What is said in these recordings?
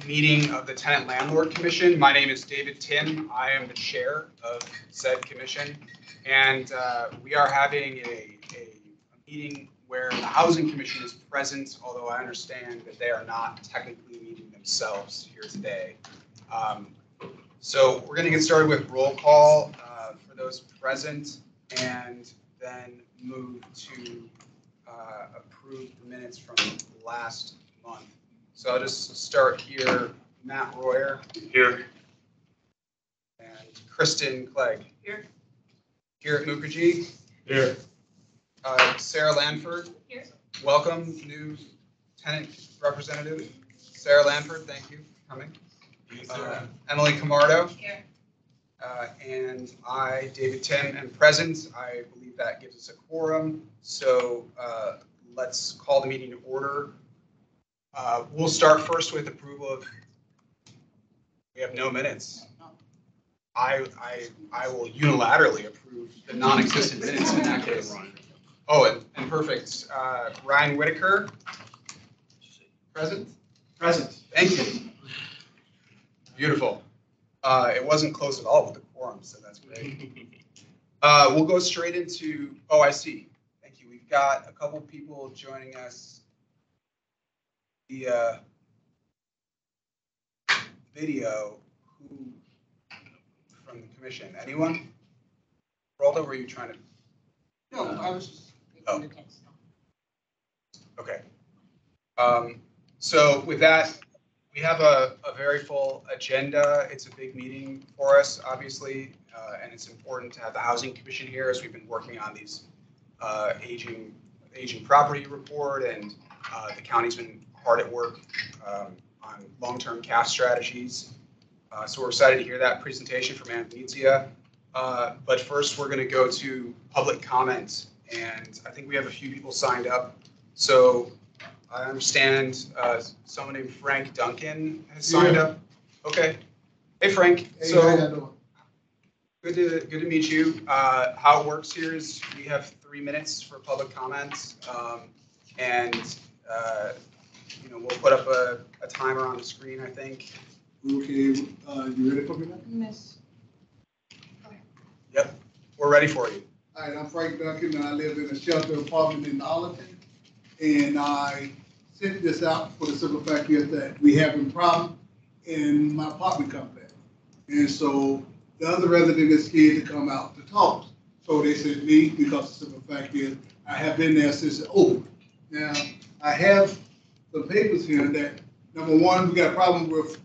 meeting of the Tenant Landlord Commission. My name is David Tim. I am the chair of said commission. And we are having a meeting where the Housing Commission is present, although I understand that they are not technically meeting themselves here today. So we're going to get started with roll call for those present, and then move to approve the minutes from last month. So I'll just start here. Matt Royer. Here. And Kristen Clegg. Here. Garrett Mukherjee. Here. Sarah Lanford. Here. Welcome, new tenant representative. Sarah Lanford, thank you for coming. Emily Camardo. Here. And I, David Tim, am present. I believe that gives us a quorum. So let's call the meeting to order. We'll start first with approval of. We have no minutes. I will unilaterally approve the non-existent minutes in that case. Oh, and perfect. Ryan Whitaker. Present. Present. Thank you. Beautiful. It wasn't close at all with the quorum, so that's great. We'll go straight into. Oh, I see. Thank you. We've got a couple people joining us via video from the commission. Anyone? Roldo, were you trying to? No, I was just making the text. Okay. So with that, we have a very full agenda. It's a big meeting for us, obviously, and it's important to have the Housing Commission here as we've been working on these aging property report, and the county's been hard at work on long-term CAF strategies. So we're excited to hear that presentation from Anthonyzia. But first, we're going to go to public comments, and I think we have a few people signed up. So I understand someone named Frank Duncan has signed up. Okay. Hey, Frank. Hey, so how you doing? good to meet you. How it works here is we have 3 minutes for public comments, and we'll put up a timer on the screen, I think. Okay, you ready for me now? Miss. Yep, we're ready for you. All right, I'm Frank Duncan, and I live in a shelter apartment in Arlington. And I sent this out for the simple fact is that we having a problem in my apartment complex. And so the other resident is scared to come out to talk. So they sent me, because the simple fact is I have been there since it opened. Now, I have some papers here that, number one, we got a problem with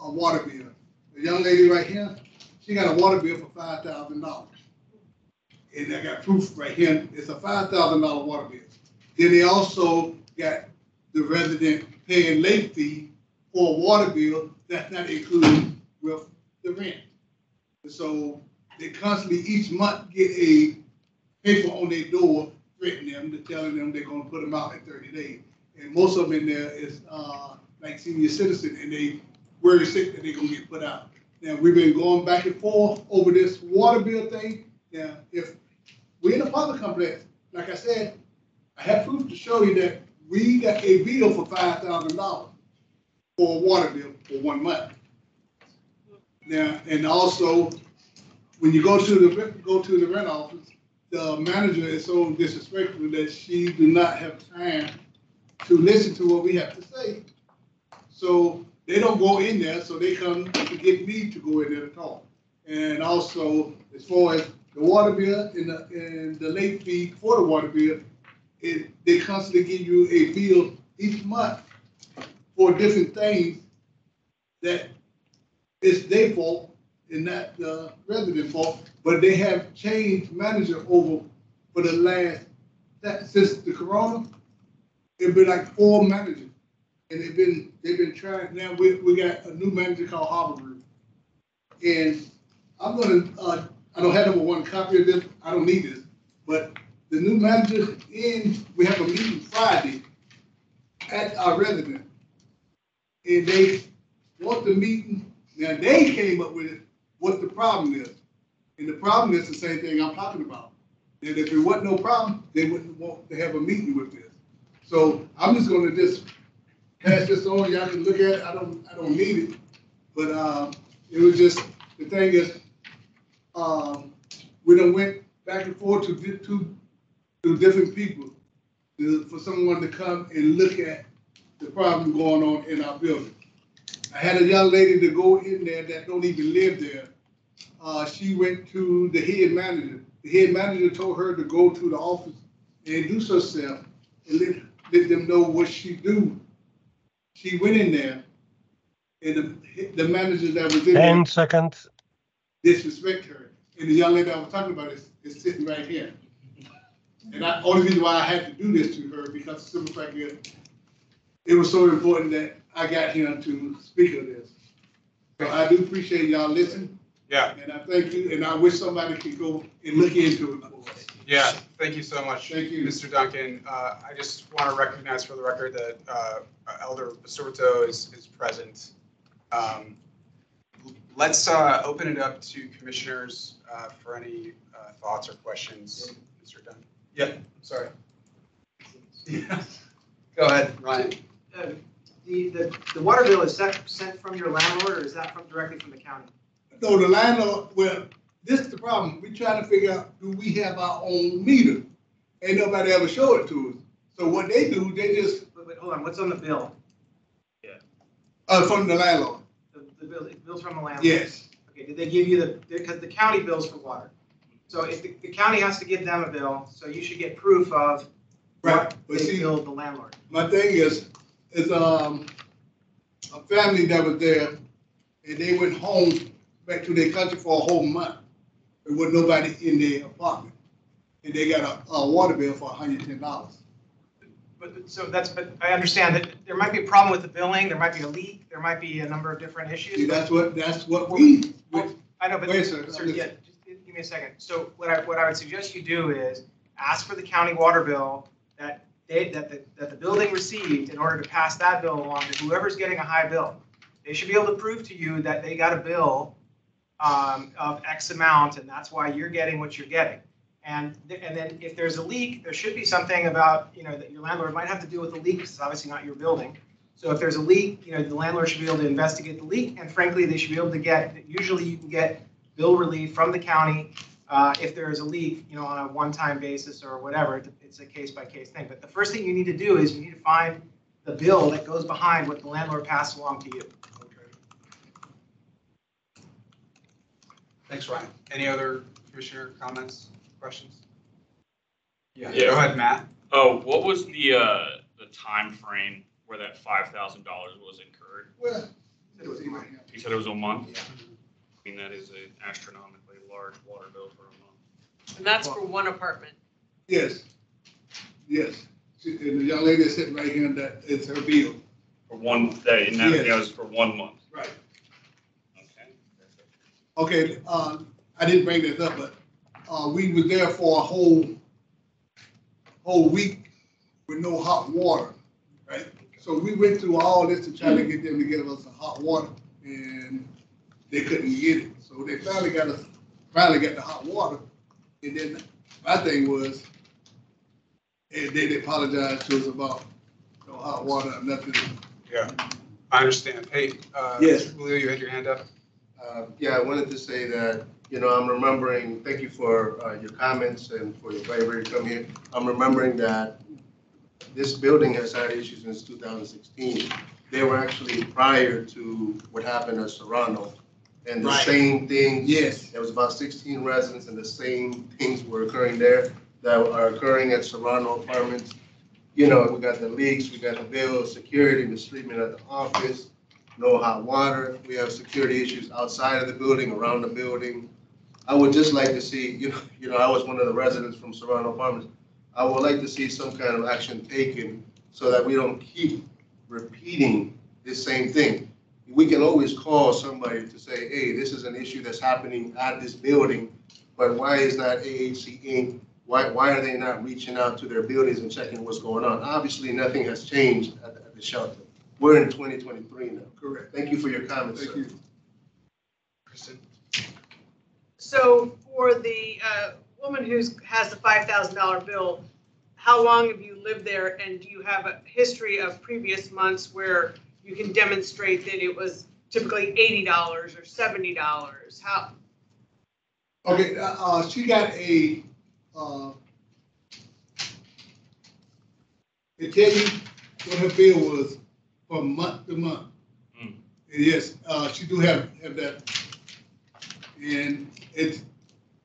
a water bill. The young lady right here, she got a water bill for $5,000. And I got proof right here. It's a $5,000 water bill. Then they also got the resident paying late fee for a water bill that's not included with the rent. And so they constantly each month get a paper on their door threatening them, to telling them they're going to put them out in 30 days. And most of them in there is like senior citizens, and they worry sick that they're going to get put out. Now, we've been going back and forth over this water bill thing. Now, if we're in a apartment complex, like I said, I have proof to show you that we got a bill for $5,000 for a water bill for 1 month. Now, and also, when you go to the rent office, the manager is so disrespectful that she do not have time to listen to what we have to say. So they don't go in there, so they come to get me to go in there to talk. And also, as far as the water bill and the late fee for the water bill, they constantly give you a bill each month for different things that it's their fault and not the resident fault. But they have changed manager over for the last, since the corona, it's been like 4 managers. And they've been trying. Now we got a new manager called Harbor Group. And I'm gonna, I don't have number one copy of this. I don't need this. But the new manager we have a meeting Friday at our residence. And they want the meeting. Now they came up with what the problem is. And the problem is the same thing I'm talking about. And if there wasn't no problem, they wouldn't want to have a meeting with this. So I'm just gonna pass this on, y'all can look at it, I don't need it. But, it was just, the thing is, we done went back and forth to different people for someone to come and look at the problem going on in our building. I had a young lady to go in there that don't even live there. She went to the head manager. The head manager told her to go to the office and introduce herself and let them know what she do. She went in there and the manager that was in 10 there seconds. disrespect her. And the young lady I was talking about is sitting right here. And the only reason why I had to do this to her because the simple fact is it was so important that I got him to speak of this. So I do appreciate y'all listening. Yeah. And I thank you, and I wish somebody could go and look into it for us. Yeah, thank you so much. Thank you. Mr. Duncan. I just want to recognize for the record that Elder Basurto is present. Let's open it up to commissioners for any thoughts or questions. Mr. Duncan. Yeah, sorry. Yeah. Go ahead, Ryan. The water bill is sent from your landlord, or is that directly from the county? No, the landlord, well, this is the problem. We trying to figure out, do we have our own meter? Ain't nobody ever showed it to us. So what they do, they just, Wait, hold on, what's on the bill? from the landlord. The bill's from the landlord? Yes. Okay, did they give you because the county bills for water. So if the county has to give them a bill, so you should get proof of Right, what but they see, billed the landlord. my thing is a family that was there and they went home back to their country for a whole month. There wasn't nobody in their apartment. And they got a water bill for $110. But I understand that there might be a problem with the billing, there might be a leak, there might be a number of different issues. See, that's what we. I know, but Wait, sir, sir, yeah, just give me a second. So what I would suggest you do is ask for the county water bill that the building received in order to pass that bill along to whoever's getting a high bill. They should be able to prove to you that they got a bill of X amount, and that's why you're getting what you're getting. And then if there's a leak, there should be something about, that your landlord might have to deal with the leak, because it's obviously not your building. So if there's a leak, the landlord should be able to investigate the leak, and frankly, they should be able to usually you can get bill relief from the county if there is a leak, on a one-time basis or whatever. It's a case-by-case thing. But the first thing you need to do is you need to find the bill that goes behind what the landlord passed along to you. Thanks, Ryan. Any other commissioner comments, questions? Yeah. Yeah. Go ahead, Matt. Oh, what was the time frame where that $5,000 was incurred? Well, You said it was a month? Yeah. I mean, that is an astronomically large water bill for a month. And that's for one apartment. Yes. Yes. And the young lady is sitting right here, and that is her bill. For one day, and that Yes. was for 1 month. Right. Okay. Okay, I didn't bring this up, but we were there for a whole week with no hot water, right? So we went through all this to try to get them to give us some hot water, and they couldn't get it. So they finally got the hot water, and then my thing was, and they apologized to us about no hot water or nothing. Yeah, I understand. Hey, Yes. Mr. Blue, you had your hand up. Yeah, I wanted to say that, I'm remembering, thank you for your comments and for your bravery to come here. I'm remembering that this building has had issues since 2016. They were actually prior to what happened at Serrano. And the Right. same thing. Yes. There was about 16 residents and the same things were occurring there that are occurring at Serrano Apartments. We got the leaks, we got the bill, security mistreatment at the office, no hot water. We have security issues outside of the building, around the building. I would just like to see, I was one of the residents from Serrano Apartments. I would like to see some kind of action taken so that we don't keep repeating this same thing. We can always call somebody to say, hey, this is an issue that's happening at this building, but why is not AHC Inc., why are they not reaching out to their buildings and checking what's going on? Obviously, nothing has changed at the shelter. We're in 2023 now. Correct. Thank you for your comments, Thank sir. you. Kristen? So for the woman who has the $5,000 bill, how long have you lived there, and do you have a history of previous months where you can demonstrate that it was typically $80 or $70? How? Okay, she got they tell you what her bill was from month to month. Mm. And yes, she do have that. And it's,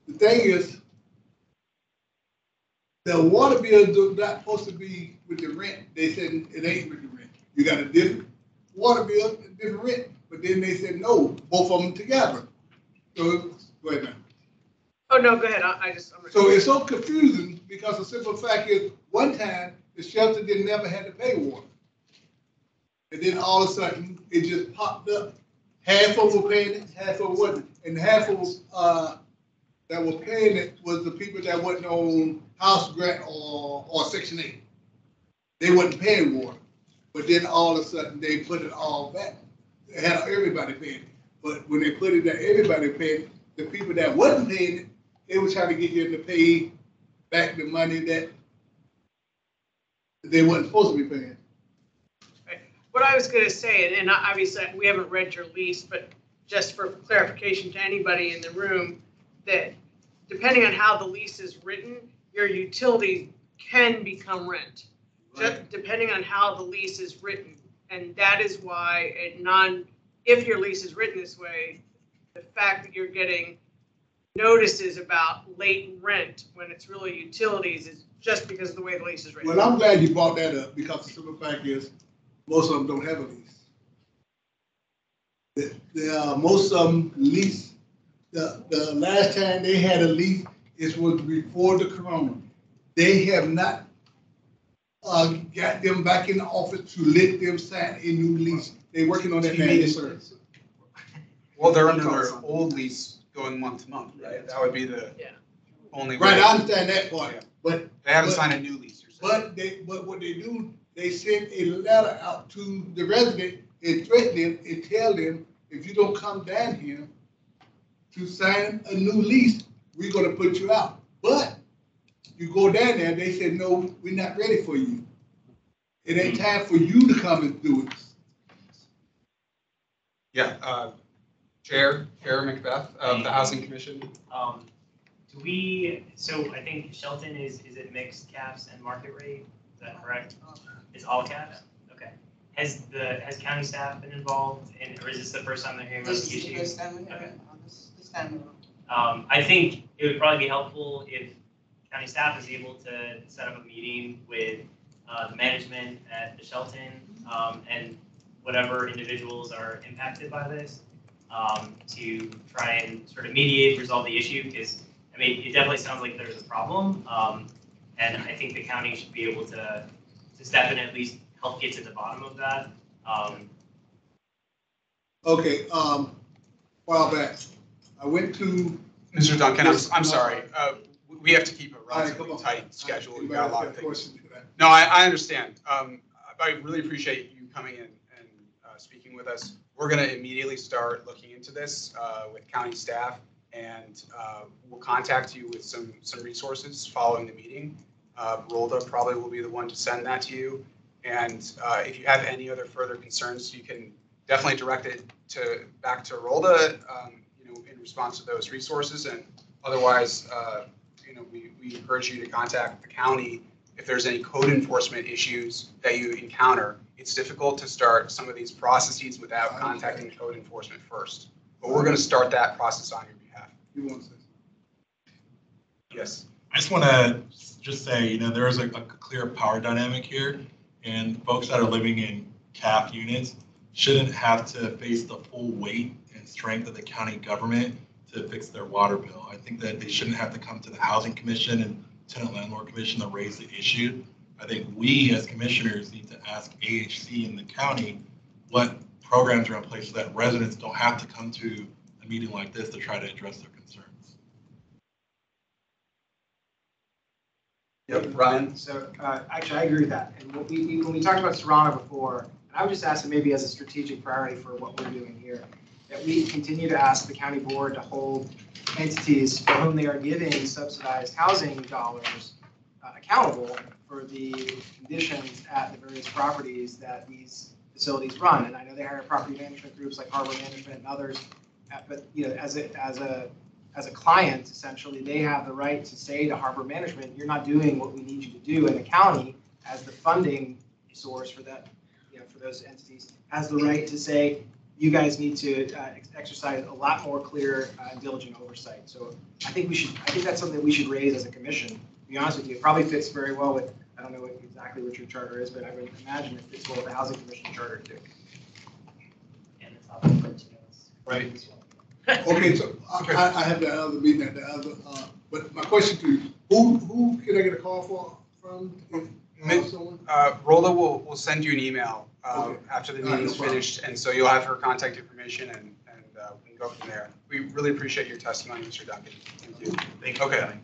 the thing is, the water bill is not supposed to be with the rent. They said it ain't with the rent. You got a different water bill, a different rent. But then they said, no, both of them together. So, go ahead now. Oh, no, go ahead. So it's so confusing because the simple fact is, one time, the shelter didn't never had to pay water. And then all of a sudden, it just popped up. Half of them were paying it, half of them wasn't. And half of them that were paying it was the people that wasn't on house grant or Section 8. They wasn't paying water. But then all of a sudden, they put it all back. They had everybody paying it. But when they put it that everybody paying it, the people that wasn't paying it, they were trying to get them to pay back the money that they wasn't supposed to be paying. What I was going to say, and obviously we haven't read your lease, but just for clarification to anybody in the room, that depending on how the lease is written, your utilities can become rent, just depending on how the lease is written. And that is why if your lease is written this way, the fact that you're getting notices about late rent when it's really utilities is just because of the way the lease is written. Well, I'm glad you brought that up because the simple fact is, most of them don't have a lease. Most of them lease. The last time they had a lease, it was before the corona. They have not got them back in the office to let them sign a new lease. They're working on that now, sir. Well, they're under their old lease going month to month, right? That would be the only way. Right, I understand that part, Yeah. but They haven't signed a new lease, you're saying. but what they do, they send a letter out to the resident and threaten them and tell them, if you don't come down here to sign a new lease, we're gonna put you out. But you go down there, they said, no, we're not ready for you. It ain't time for you to come and do it. Yeah, Chair Macbeth of the Housing Commission. So I think Shelton is it mixed caps and market rate? Is that correct? It's all caps? Okay. Has county staff been involved or is this the first time they're hearing about the issue? This is the first time we're hearing on this time around. I think it would probably be helpful if county staff is able to set up a meeting with the management at the Shelton and whatever individuals are impacted by this to try and sort of mediate, resolve the issue, because I mean, it definitely sounds like there's a problem, and I think the county should be able to step in and at least help get to the bottom of that. Okay, while back, I went to. Mr. Duncan, I'm sorry. We have to keep a relatively tight schedule. We've got a lot of things. No, I understand. I really appreciate you coming in and speaking with us. We're going to immediately start looking into this with county staff, and we'll contact you with some resources following the meeting. Rolda probably will be the one to send that to you. And if you have any other further concerns, you can definitely direct it back to Rolda, in response to those resources. And otherwise, we encourage you to contact the county if there's any code enforcement issues that you encounter. It's difficult to start some of these processes without contacting code enforcement first. But we're going to start that process on your behalf. You want to say something? Yes. I just want to say, there is a clear power dynamic here, and folks that are living in CAF units shouldn't have to face the full weight and strength of the county government to fix their water bill. I think that they shouldn't have to come to the Housing Commission and Tenant Landlord Commission to raise the issue. I think we as commissioners need to ask AHC in the county what programs are in place so that residents don't have to come to a meeting like this to try to address their concerns. Yep, Ryan. So actually, I agree with that. And when we talked about Serrano before, and I would just ask it maybe as a strategic priority for what we're doing here, that we continue to ask the county board to hold entities for whom they are giving subsidized housing dollars accountable for the conditions at the various properties that these facilities run. And I know they hire property management groups like Harbor Management and others, but as a client, essentially, they have the right to say to Harbor Management, you're not doing what we need you to do, and the county, as the funding source for that, for those entities, has the right to say, you guys need to exercise a lot more clear and diligent oversight. So I think that's something we should raise as a commission. To be honest with you, it probably fits very well with, I don't know exactly what your charter is, but I would imagine it fits well with the Housing Commission charter too. And the top of the Right. Okay, so I have the other meeting at the other, but my question to you, who can I get a call from? Rolla will send you an email Okay. after the All right, meeting's no problem. finished, and so you'll have her contact information, and we can go from there. We really appreciate your testimony, Mr. Duncan. Thank you. Thank you. Okay.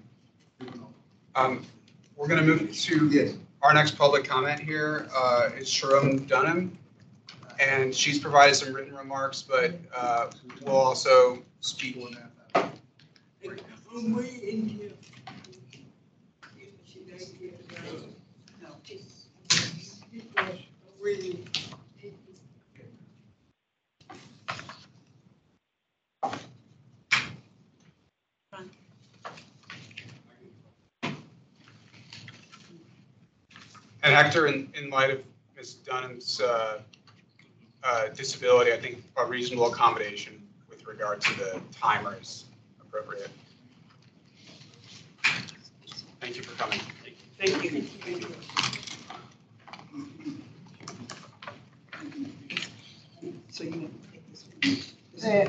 We're going to move to Yes. our next public comment here is Sharon Dunham, and she's provided some written remarks, but we'll also speak on that. And Hector, in light of Ms. Dunham's disability, I think a reasonable accommodation with regard to the timer is appropriate. Thank you for coming. Thank you. Thank you. So you take this. Yeah.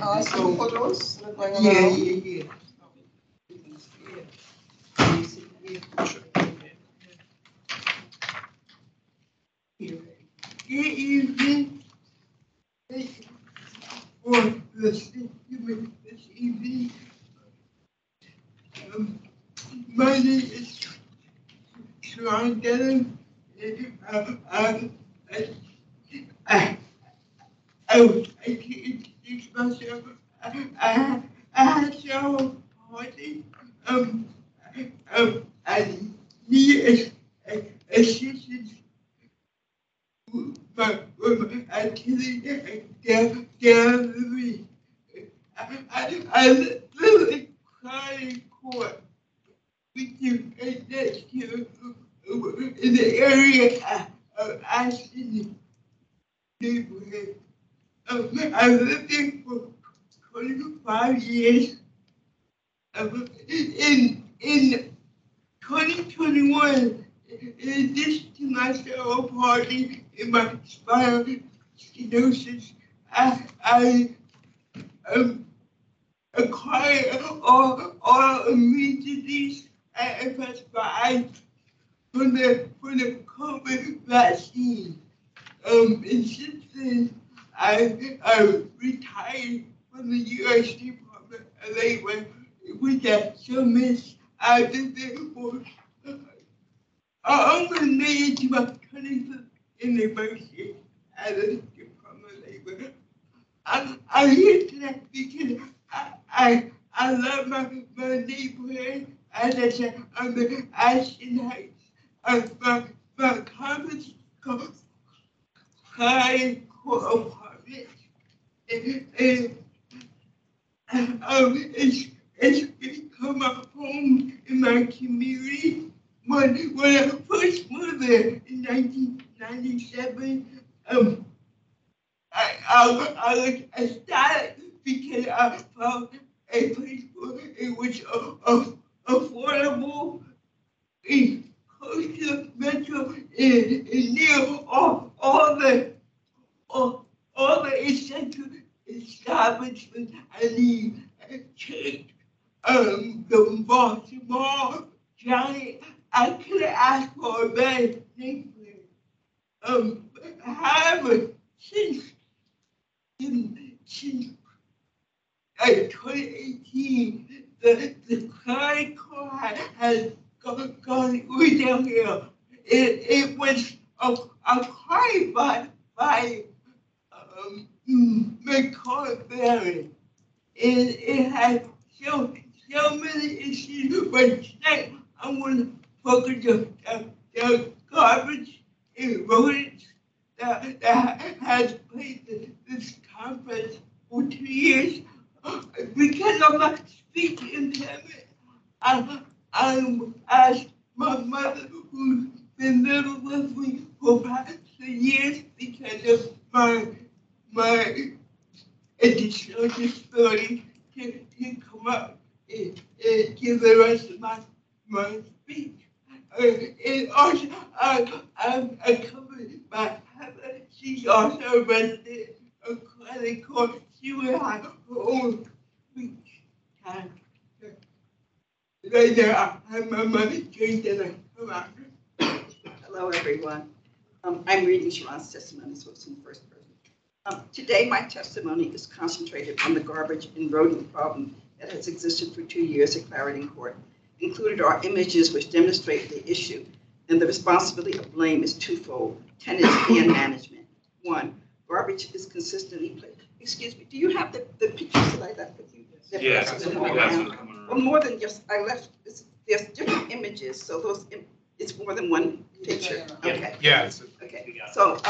Good evening. Thank you for listening this evening. My name is Sharon Denham. I can introduce myself. I had several parties. I need assistance with my activity gallery. I literally cried in court with you next year in the area of Ashton neighborhood. I lived there for 25 years. In 2021, in addition to my cerebral palsy and my spinal stenosis, I acquired autoimmune disease and prescribed for the COVID vaccine. And since then, I retired from the U.S. Department of Labor with that service. I've been there for almost made it to my 25th anniversary at the Department of Labor. I'm here today because I love my neighborhood. As I said, I'm in Ashton Heights. My comments go high court apartment. It's become a home in my community. When I first moved there in 1997, I was ecstatic because I found a place in which affordable, close to the metro, and near all the essential establishments I need. Church, the Baltimore Giant. I could have asked for a better neighborhood. However, since 2018, the crime has gone way downhill. It was acquired by McCall-Barron. It had so many issues, but tonight I want to focus the garbage and rodents that has played this conference for 2 years. Because of my speech impairment, I asked my mother, who's been living with me for past 2 years because of my additional disability, to come up and give the rest of my speech. And also, I'm accompanied by Heather. She's also a resident of Clinic Court. She will have her own speech time. Right now, I have my money changed and I come out. Hello, everyone. I'm reading Sharon's testimony, so it's in first person. Today, my testimony is concentrated on the garbage and rodent problem that has existed for 2 years at Clarendon Court. Included are images which demonstrate the issue, and the responsibility of blame is twofold: tenants and management. One, garbage is consistently placed. Excuse me, do you have the pictures that I left with you? Yeah. Well, more than just, I left, there's different images, so it's more than one picture. Okay. Yeah. Okay, so,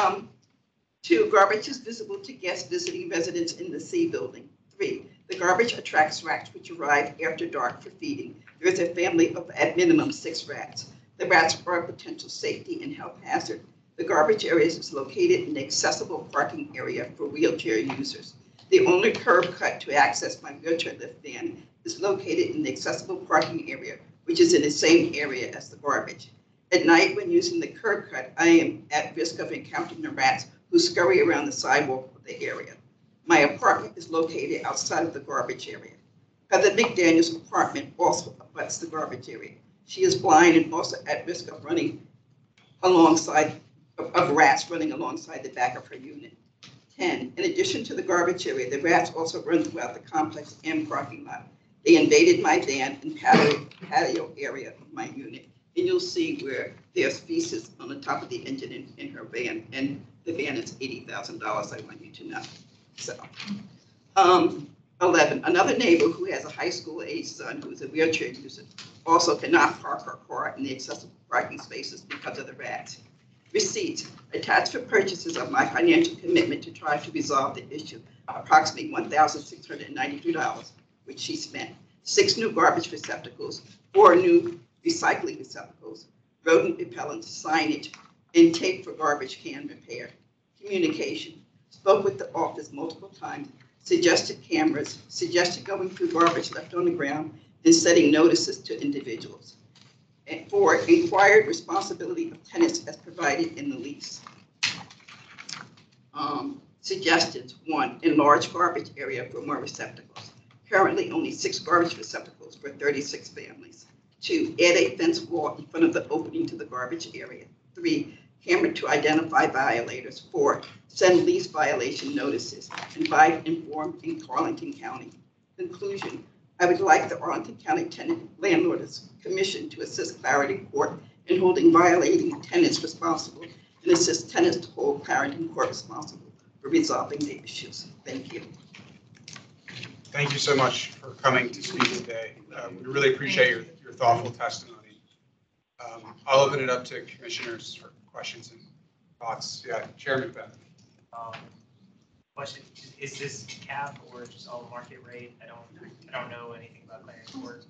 2, garbage is visible to guests visiting residents in the C building. 3, the garbage attracts rats which arrive after dark for feeding. There is a family of at minimum 6 rats. The rats are a potential safety and health hazard. The garbage area is located in an accessible parking area for wheelchair users. The only curb cut to access my wheelchair lift van is located in the accessible parking area, which is in the same area as the garbage. At night, when using the curb cut, I am at risk of encountering the rats who scurry around the sidewalk of the area. My apartment is located outside of the garbage area. Heather McDaniel's apartment also abuts the garbage area. She is blind and also at risk of running alongside of rats running alongside the back of her unit. 10, in addition to the garbage area, the rats also run throughout the complex and parking lot. They invaded my van and patio area of my unit. And you'll see where there's feces on the top of the engine in her van, and the van is $80,000, I want you to know. So, 11, another neighbor who has a high school age son who is a wheelchair user also cannot park her car in the accessible parking spaces because of the rats. Receipts attached for purchases of my financial commitment to try to resolve the issue, approximately $1,692, which she spent. 6 new garbage receptacles, 4 new recycling receptacles, rodent repellents, signage, and tape for garbage can repair. Communication. Spoke with the office multiple times, suggested cameras, suggested going through garbage left on the ground, and setting notices to individuals. And 4, inquired responsibility of tenants as provided in the lease. Suggestions: 1, enlarge garbage area for more receptacles. Currently, only 6 garbage receptacles for 36 families. 2, add a fence wall in front of the opening to the garbage area. 3, camera to identify violators. 4, send lease violation notices. And 5, inform in Arlington County. Conclusion: I would like the Arlington County Tenant Landlord Commission to assist Clarendon Court in holding violating tenants responsible and assist tenants to hold Clarendon Court responsible for resolving the issues. Thank you. Thank you so much for coming to speak today. We really appreciate your thoughtful testimony. I'll open it up to commissioners for questions and thoughts. Yeah, Chairman Beth. Question, is this cap or just all market rate? I don't know anything about Clarendon Court.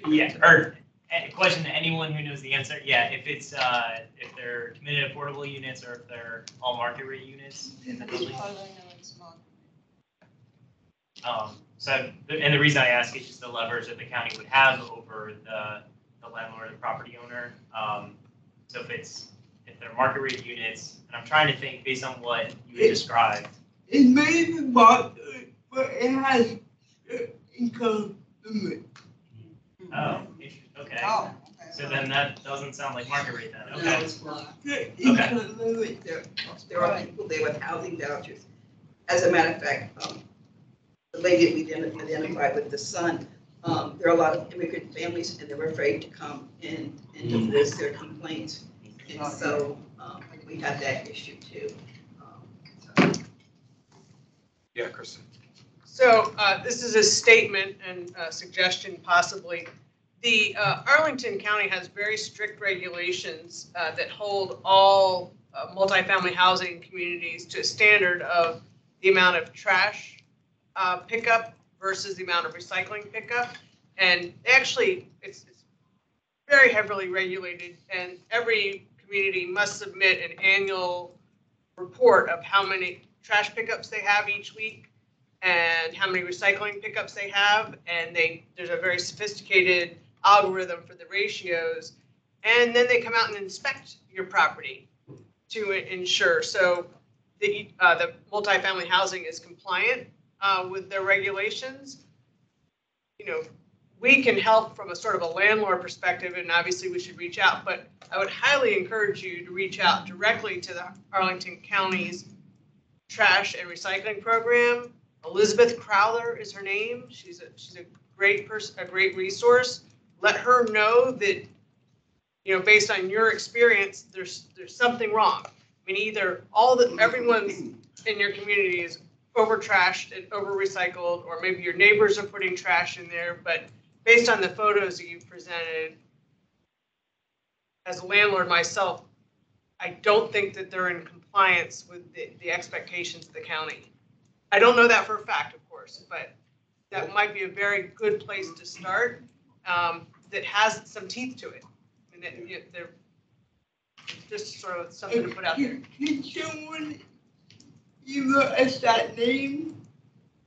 Yeah, or a question to anyone who knows the answer. Yeah, if it's if they're committed affordable units or if they're all market rate units in the building. So, and the reason I ask is just the leverage that the county would have over the landlord or the property owner. So if they're market rate units, and I'm trying to think based on what you had described. It may be market, but it has income limit. Oh, okay. Oh, So then that doesn't sound like market rate then. no, Okay. it's not. Income limit. There are people there with housing vouchers. As a matter of fact, the lady we identified with the son, there are a lot of immigrant families and they're afraid to come in and to voice their complaints. And so we have that issue too. Yeah, Kristen. So this is a statement and a suggestion possibly. The Arlington County has very strict regulations that hold all multifamily housing communities to a standard of the amount of trash pickup versus the amount of recycling pickup. And actually, it's very heavily regulated, and every community must submit an annual report of how many trash pickups they have each week and how many recycling pickups they have. And there's a very sophisticated algorithm for the ratios. And then they come out and inspect your property to ensure. So the multifamily housing is compliant with their regulations. You know, we can help from a sort of a landlord perspective, and obviously we should reach out, but I would highly encourage you to reach out directly to the Arlington County's trash and recycling program. Elizabeth Crowther is her name. She's a great person, a great resource. Let her know that, you know, based on your experience, there's something wrong. I mean, either everyone in your community is over trashed and over recycled, or maybe your neighbors are putting trash in there, but based on the photos that you presented, as a landlord myself, I don't think that they're in compliance with the expectations of the county. I don't know that for a fact, of course, but that might be a very good place to start that has some teeth to it. And that, you know, they're just sort of something to put out there. Can someone email us that name?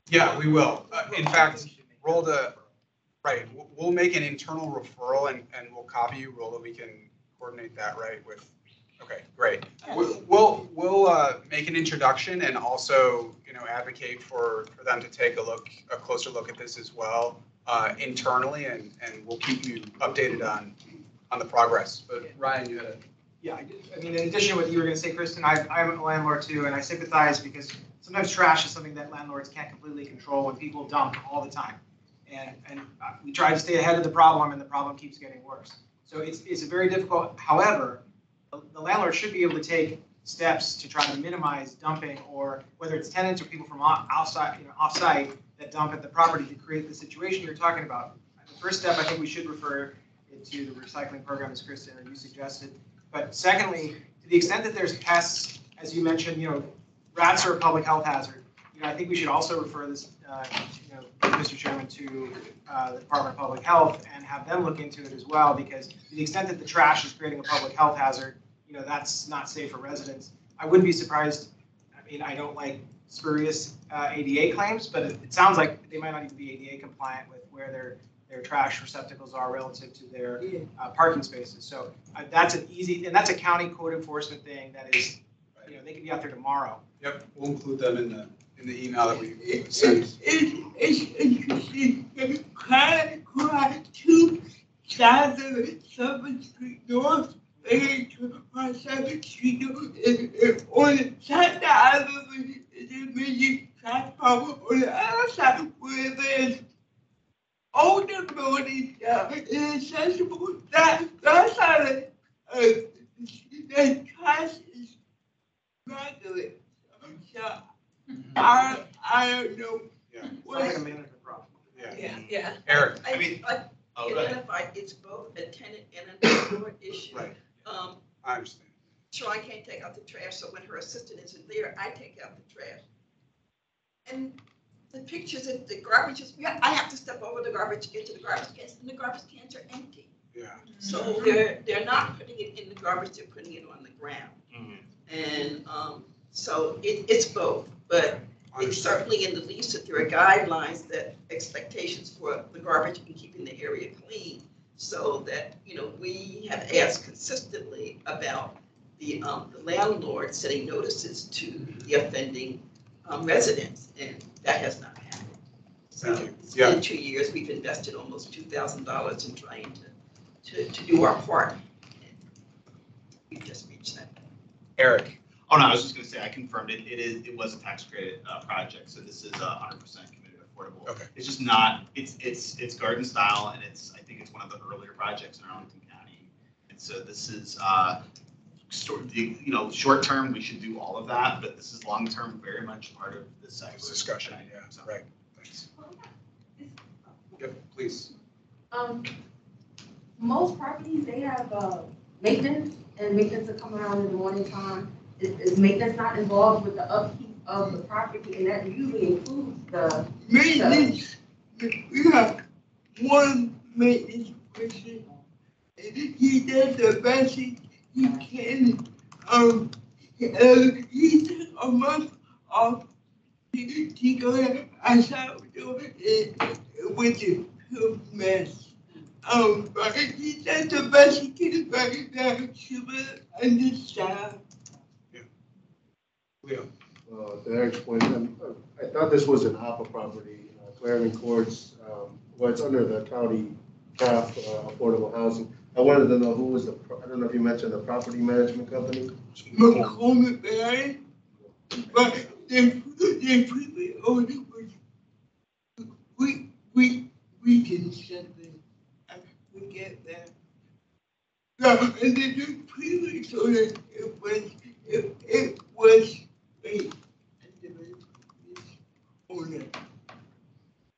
Yeah, we will. In fact, we'll make an internal referral and we'll copy you, Rolla. We can coordinate that, right, with, okay, great. We'll make an introduction and also, you know, advocate for them to take a closer look at this as well internally, and we'll keep you updated on the progress. But Ryan, you had a... Yeah, I mean, in addition to what you were going to say, Kristen, I'm a landlord too, and I sympathize because sometimes trash is something that landlords can't completely control when people dump all the time. And we try to stay ahead of the problem, and the problem keeps getting worse. So it's very difficult. However, the landlord should be able to take steps to try to minimize dumping, or whether it's tenants or people from outside, you know, off-site that dump at the property to create the situation you're talking about. The first step, I think we should refer it to the recycling program, as Kristen or you suggested. But secondly, to the extent that there's pests, as you mentioned, you know, rats are a public health hazard. You know, I think we should also refer this, you know, Mr. Chairman, to the Department of Public Health and have them look into it as well, because to the extent that the trash is creating a public health hazard, you know, that's not safe for residents. I wouldn't be surprised. I mean, I don't like spurious ADA claims, but it sounds like they might not even be ADA compliant with where their trash receptacles are relative to their parking spaces. So that's an easy, and that's a county code enforcement thing that is, you know, they could be out there tomorrow. Yep, we'll include them in the email that we sent. It's interesting. Quite two sides of 7th Street North and 7th Street North. On the side of it, there's a trash problem. On the other side, where there's older buildings, accessible, that side of the trash is regular. So I don't know. Yeah. It's like a management problem. Yeah. Eric, I identify it's both a tenant and a landlord issue. right, I understand. Troy can't take out the trash, so when her assistant isn't there, I take out the trash. And the pictures of the garbage is, I have to step over the garbage, get to the garbage cans, and the garbage cans are empty. Yeah. So they're not putting it in the garbage, they're putting it on the ground. And so it's both, but it's certainly in the lease that there are guidelines that expectations for the garbage and keeping the area clean, so that, you know, we have asked consistently about the landlord setting notices to the offending residents, and that has not happened. So it's been 2 years. We've invested almost $2,000 in trying to do our part. We've just reached that. Eric. Oh, no, I was just going to say, I confirmed it. It was a tax credit project, so this is 100% committed affordable. Okay. It's just not. It's garden style, and I think it's one of the earlier projects in Arlington County. And so this is short term, we should do all of that, but this is long term, very much part of this Discussion. Yeah. So. Right. Yep, please. Most properties, they have, maintenance, and maintenance will come around in the morning time. Is maintenance not involved with the upkeep of the property, and that usually includes the. Maintenance, we have one maintenance person, and he does the best he can. He took a month off to go outside with the mess. But he does the best he can right now, she will understand. Leo. To Eric's point, I thought this was an APA property, Clarendon Courts, well, it's under the county CAF, affordable housing. I wanted to know who was I don't know if you mentioned the property management company? McCormick Barry, but they put me on, we can set this, we get that. No, and they just put me so that it was great.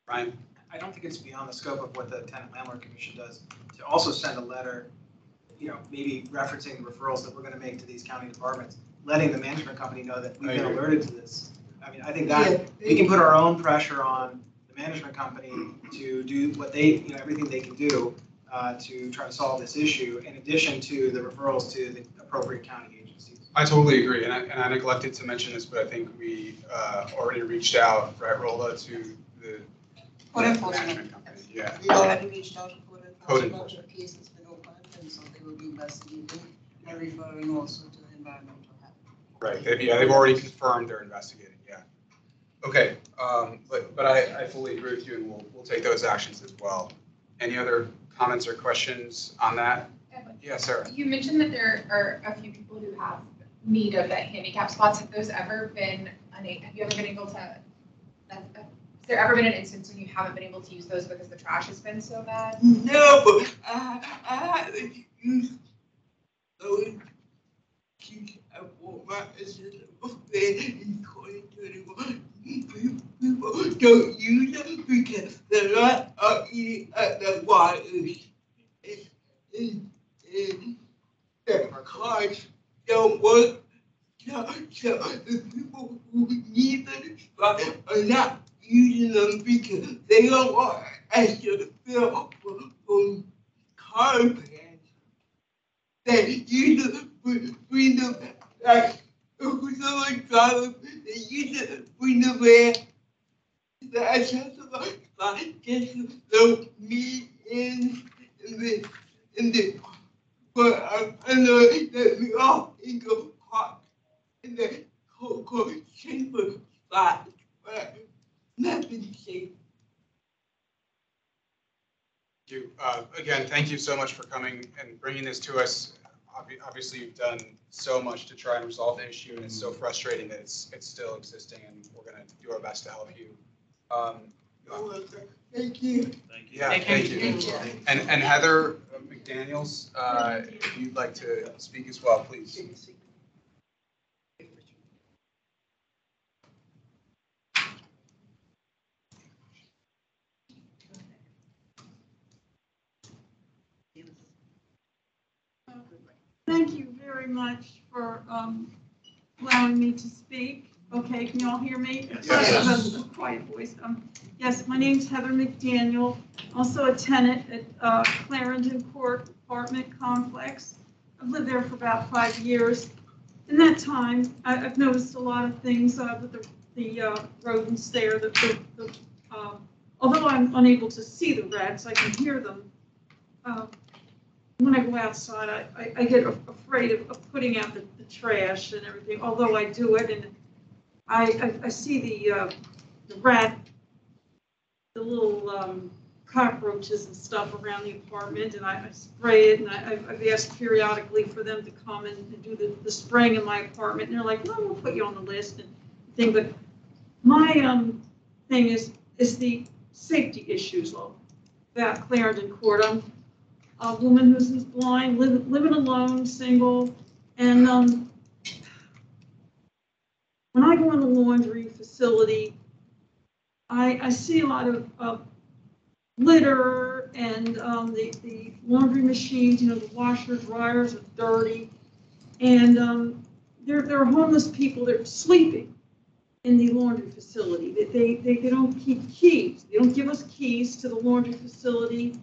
Ryan. I don't think it's beyond the scope of what the Tenant Landlord Commission does to also send a letter, maybe referencing the referrals that we're going to make to these county departments, letting the management company know that we've been alerted to this. I mean, I think that we can put our own pressure on the management company to do what they, everything they can do to try to solve this issue, in addition to the referrals to the appropriate county agencies. I totally agree, and I neglected to mention this, but I think we already reached out, right, Rolla, to the Code enforcement. management company. Yeah. We already reached out to code enforcement. enforcement. The case has been opened, and so they will be investigating and referring also to the environmental health. Right. They've already confirmed they're investigating. Yeah. Okay. But I fully agree with you, and we'll take those actions as well. Any other comments or questions on that? Yeah, Sarah. You mentioned that there are a few people who have need of that handicap spots. Have those ever been? Have you ever been able to? Has there ever been an instance when you haven't been able to use those because the trash has been so bad? No, but I haven't used those keys at Walmart in 2021. People don't use them because they're not eating at the waters. The cars don't work. So the people who need the spot are not using them because they don't want extra bill from car plans. They use them bring them like if someone drive them, they use it to bring them there. The accessible spot just the me in the but I know that we all can go park in the cold chamber spot, but nothing safe. Thank you. Again, thank you so much for coming and bringing this to us. Obviously, you've done so much to try and resolve the issue, and it's so frustrating that it's still existing, and we're going to do our best to help you. Thank you. Thank you. Yeah, thank you. And Heather McDaniels, if you'd like to speak as well, please. Thank you very much for allowing me to speak. Okay, can you all hear me? Yes. I have a quiet voice. Yes, my name's Heather McDaniel, also a tenant at Clarendon Court Apartment Complex. I've lived there for about 5 years. In that time, I've noticed a lot of things with the rodents there. Although I'm unable to see the rats, I can hear them. When I go outside, I get afraid of putting out the trash and everything, although I do it, and I see the rat, the little cockroaches and stuff around the apartment, and I spray it, and I've asked periodically for them to come and do the spraying in my apartment, and they're like, well, we'll put you on the list and thing, but my thing is the safety issues about Clarendon Court. I'm a woman who's blind, living alone, single, and when I go in the laundry facility, I see a lot of litter and the laundry machines, the washer dryers are dirty. And there are homeless people that are sleeping in the laundry facility. They don't keep keys. They don't give us keys to the laundry facility.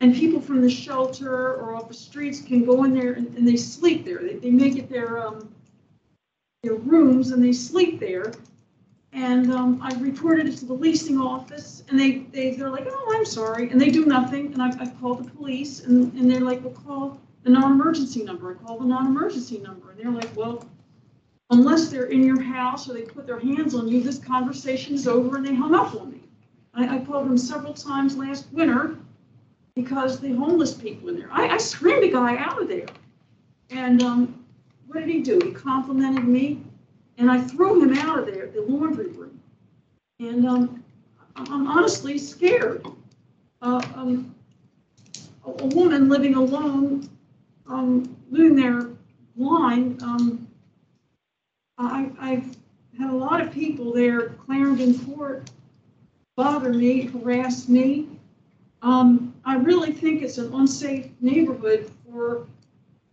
And people from the shelter or off the streets can go in there and they sleep there. They make it their rooms and they sleep there. And I reported it to the leasing office and they're like, oh, I'm sorry. And they do nothing. And I've called the police and they're like, well, call the non-emergency number. I call the non-emergency number. And they're like, well, unless they're in your house or they put their hands on you, this conversation is over, and they hung up on me. I called them several times last winter because the homeless people in there. I screamed a guy out of there. And what did he do? He complimented me, and I threw him out of there, the laundry room. And I'm honestly scared. A woman living alone, living there blind. I've had a lot of people there, Clarendon Court, bother me, harass me. I really think it's an unsafe neighborhood for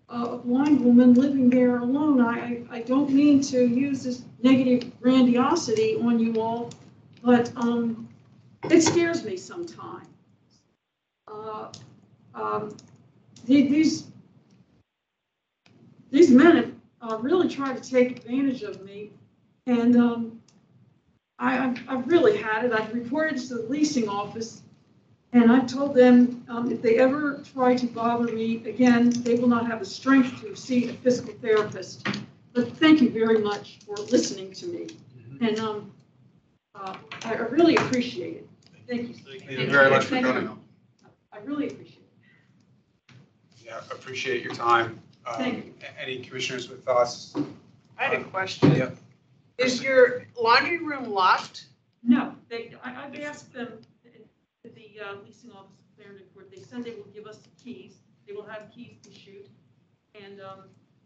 a blind woman living there alone. I don't mean to use this negative grandiosity on you all, but it scares me sometimes. These men have really tried to take advantage of me, and I've really had it. I've reported to the leasing office, and I've told them if they ever try to bother me again, they will not have the strength to see a physical therapist. But thank you very much for listening to me, and I really appreciate it. Thank you. Thank you very much for coming. I really appreciate it. Yeah, appreciate your time. Thank you. Any commissioners with thoughts? I had a question. Yeah. Is your laundry room locked? No, I've asked them at the leasing office of Clarendon Court. They said they will give us the keys. They will have keys issued, and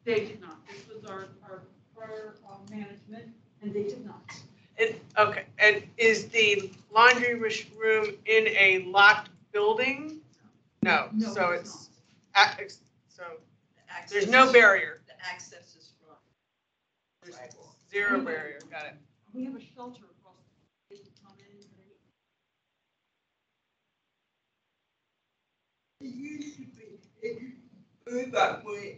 they did not. This was our prior management, and they did not. Okay, and is the laundry room in a locked building? No, so it's, so there's no barrier. The access is from. There's zero barrier, got it. We have a shelter across the street to come in. It used to be that way.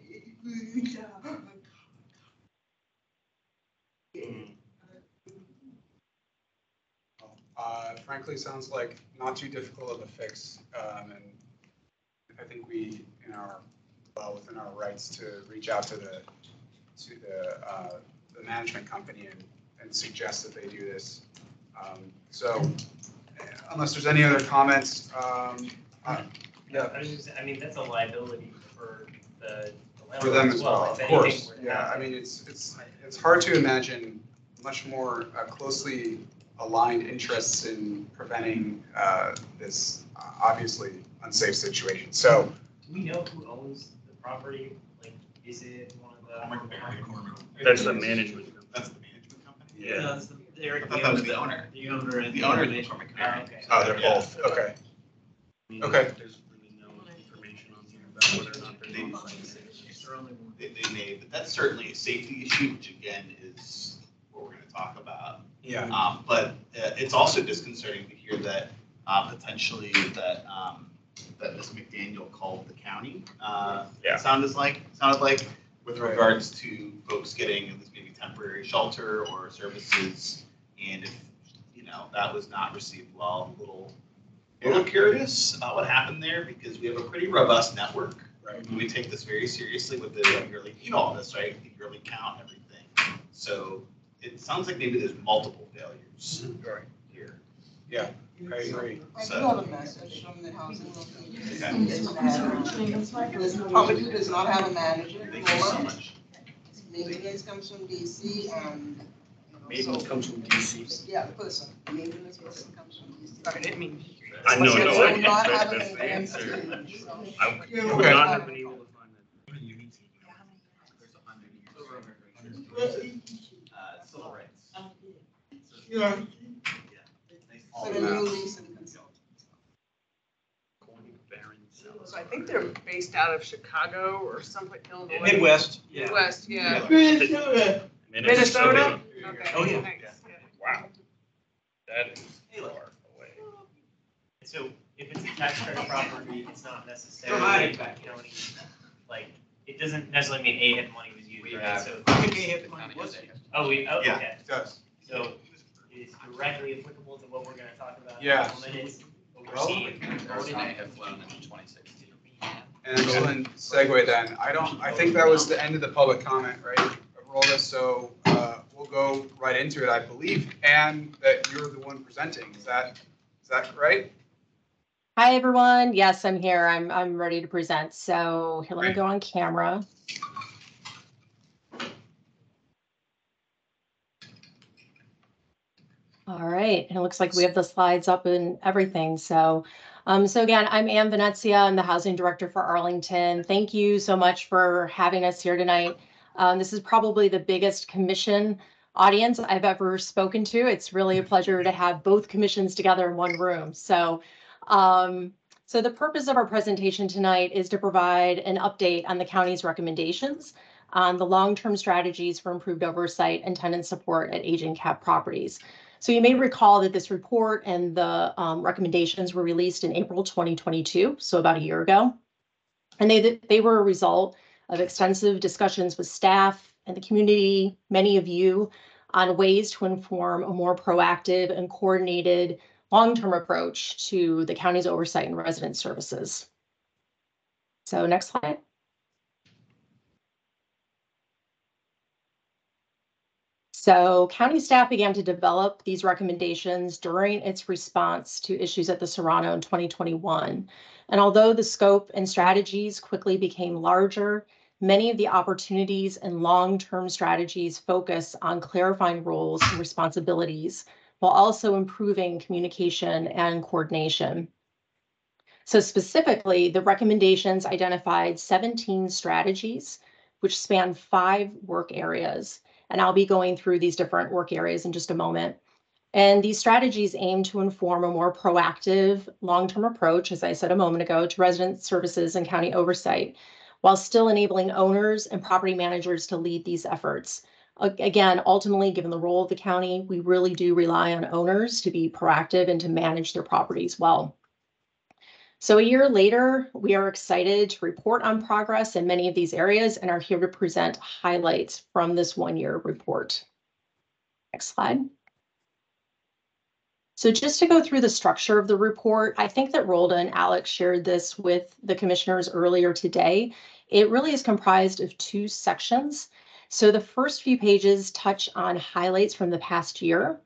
Frankly, sounds like not too difficult of a fix, and I think we, well within our rights to reach out to the management company and suggest that they do this. So, unless there's any other comments, Yeah, I mean, that's a liability for the for them as well, If of anything course. were to Yeah, I happen. mean, it's hard to imagine much more closely aligned interests in preventing this obviously unsafe situation. So, Do we know who owns the property? Like, is it one of the? That's the management. That's the management company? Yeah. No, it's the, I thought that was the owner. The owner and The owner is management. McCormick. Oh, okay. oh, they're both, okay. Okay. There's really no information on here about whether or not they're They- on They may, but that's certainly a safety issue, which again is what we're gonna talk about. Yeah. But it's also disconcerting to hear that potentially that Ms. McDaniel called the county. Yeah. Sounded like with Right. regards to folks getting at least maybe temporary shelter or services, and if that was not received well, a little curious what happened there, because we have a pretty robust network. Right. We take this very seriously with the yearly, all this, right? The yearly count, everything. So it sounds like maybe there's multiple failures Right. here. Yeah, I agree. I So- do have a message from the housing Okay. This property does not have a manager. Thank you so much. Maintenance comes from DC and. Maintenance comes from DC. Yeah, the person, maintenance person comes from DC. Sorry, I didn't mean. I know, So no, I do not have that's an the answer. answer. I would Okay. not have been able to find that. Civil rights. Yeah. For the new lease and consultant. So I think they're based out of Chicago or someplace, Illinois. Midwest, yeah. Midwest, yeah. Minnesota. Minnesota? Yeah. Okay, Oh, yeah. thanks, yeah. Wow. That is far away. So if it's a tax credit property, it's not necessarily Dramatic. county, like, it doesn't necessarily mean AHIP money was used, We right? have- So, I think they hit the money. oh, Yeah, okay. it does. So it's directly applicable to what we're gonna talk about. Yeah. In a minute. It's overseen. Arizona had flown in 2016. And excellent segue then. I think that was the end of the public comment, right, Rolda? So we'll go right into it, I believe, and that you're the one presenting. Is that right? Hi, everyone. Yes, I'm here. I'm ready to present. So here, let me go on camera. All right, and it looks like we have the slides up and everything. So again, I'm Ann Venezia. I'm the housing director for Arlington. Thank you so much for having us here tonight. This is probably the biggest commission audience I've ever spoken to. It's really a pleasure to have both commissions together in one room. So the purpose of our presentation tonight is to provide an update on the county's recommendations on the long-term strategies for improved oversight and tenant support at aging cap properties. So you may recall that this report and the recommendations were released in April 2022, so about a year ago. And they were a result of extensive discussions with staff and the community, many of you, on ways to inform a more proactive and coordinated long-term approach to the county's oversight and resident services. So next slide. So county staff began to develop these recommendations during its response to issues at the Serrano in 2021. And although the scope and strategies quickly became larger, many of the opportunities and long-term strategies focus on clarifying roles and responsibilities while also improving communication and coordination. So specifically, the recommendations identified 17 strategies, which span 5 work areas. And I'll be going through these different work areas in just a moment. And these strategies aim to inform a more proactive long-term approach, as I said a moment ago, to resident services and county oversight, while still enabling owners and property managers to lead these efforts. Again, ultimately, given the role of the county, we really do rely on owners to be proactive and to manage their properties well. So a year later, we are excited to report on progress in many of these areas and are here to present highlights from this one-year report. Next slide. So just to go through the structure of the report, I think that Rolda and Alex shared this with the commissioners earlier today. It really is comprised of 2 sections. So the first few pages touch on highlights from the past year.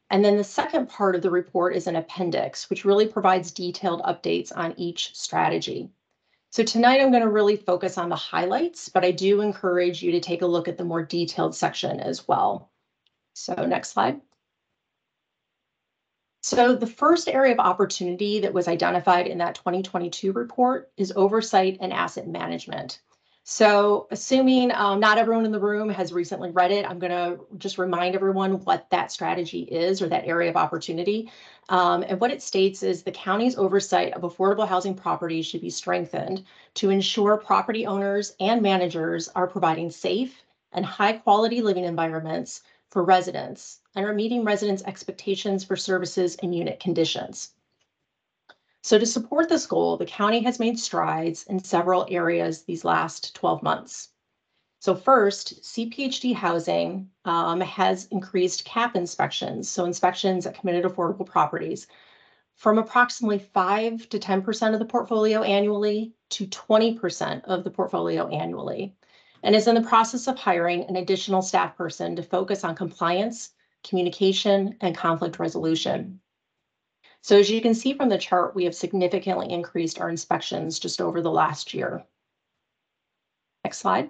And then the second part of the report is an appendix, which really provides detailed updates on each strategy. So tonight I'm going to really focus on the highlights, but I do encourage you to take a look at the more detailed section as well. So next slide. So the first area of opportunity that was identified in that 2022 report is oversight and asset management. So assuming not everyone in the room has recently read it, I'm going to just remind everyone what that strategy is or that area of opportunity. And what it states is the county's oversight of affordable housing properties should be strengthened to ensure property owners and managers are providing safe and high quality living environments for residents and are meeting residents' expectations for services and unit conditions. So to support this goal, the county has made strides in several areas these last 12 months. So first, CPHD Housing has increased CAP inspections, so inspections at committed affordable properties, from approximately 5 to 10% of the portfolio annually to 20% of the portfolio annually, and is in the process of hiring an additional staff person to focus on compliance, communication, and conflict resolution. So as you can see from the chart, we have significantly increased our inspections just over the last year. Next slide.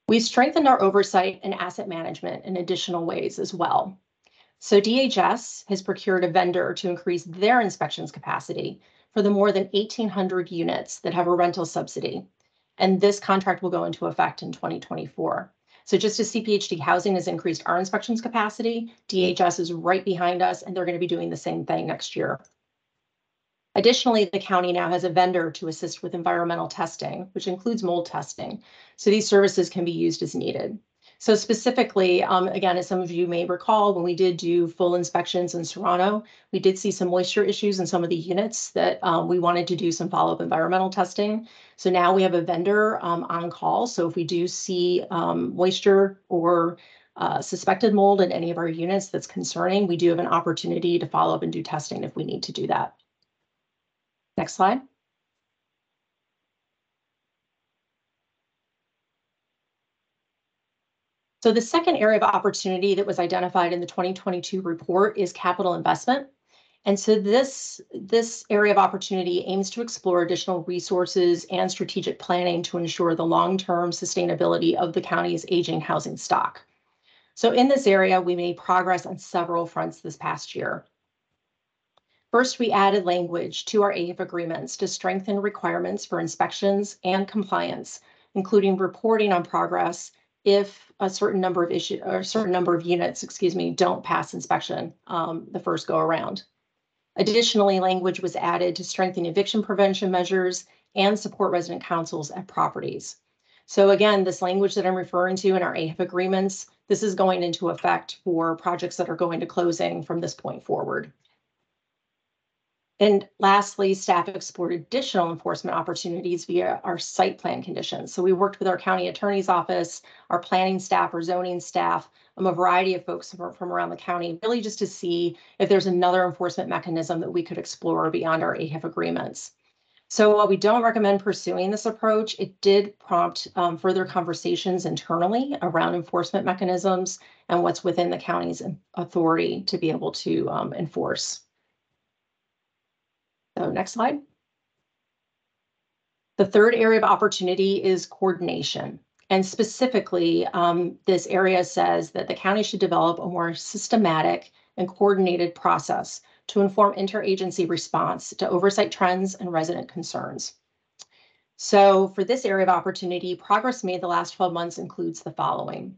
We've strengthened our oversight and asset management in additional ways as well. So DHS has procured a vendor to increase their inspections capacity for the more than 1,800 units that have a rental subsidy. And this contract will go into effect in 2024. So just as CPHD Housing has increased our inspections capacity, DHS is right behind us, and they're going to be doing the same thing next year. Additionally, the county now has a vendor to assist with environmental testing, which includes mold testing. So these services can be used as needed. So specifically, again, as some of you may recall, when we did do full inspections in Serrano, we did see some moisture issues in some of the units that we wanted to do some follow-up environmental testing. So now we have a vendor on call. So if we do see moisture or suspected mold in any of our units that's concerning, we do have an opportunity to follow up and do testing if we need to do that. Next slide. So the second area of opportunity that was identified in the 2022 report is capital investment. And so this area of opportunity aims to explore additional resources and strategic planning to ensure the long-term sustainability of the county's aging housing stock. So in this area, we made progress on several fronts this past year. First, we added language to our AHIP agreements to strengthen requirements for inspections and compliance, including reporting on progress if a certain number of units, don't pass inspection the first go around. Additionally, language was added to strengthen eviction prevention measures and support resident councils at properties. So again, this language that I'm referring to in our AHIP agreements, this is going into effect for projects that are going to closing from this point forward. And lastly, staff explored additional enforcement opportunities via our site plan conditions. So we worked with our county attorney's office, our planning staff, our zoning staff, a variety of folks from around the county, really just to see if there's another enforcement mechanism that we could explore beyond our AHIP agreements. So while we don't recommend pursuing this approach, it did prompt further conversations internally around enforcement mechanisms and what's within the county's authority to be able to enforce. So next slide. The third area of opportunity is coordination. And specifically, this area says that the county should develop a more systematic and coordinated process to inform interagency response to oversight trends and resident concerns. So for this area of opportunity, progress made the last 12 months includes the following.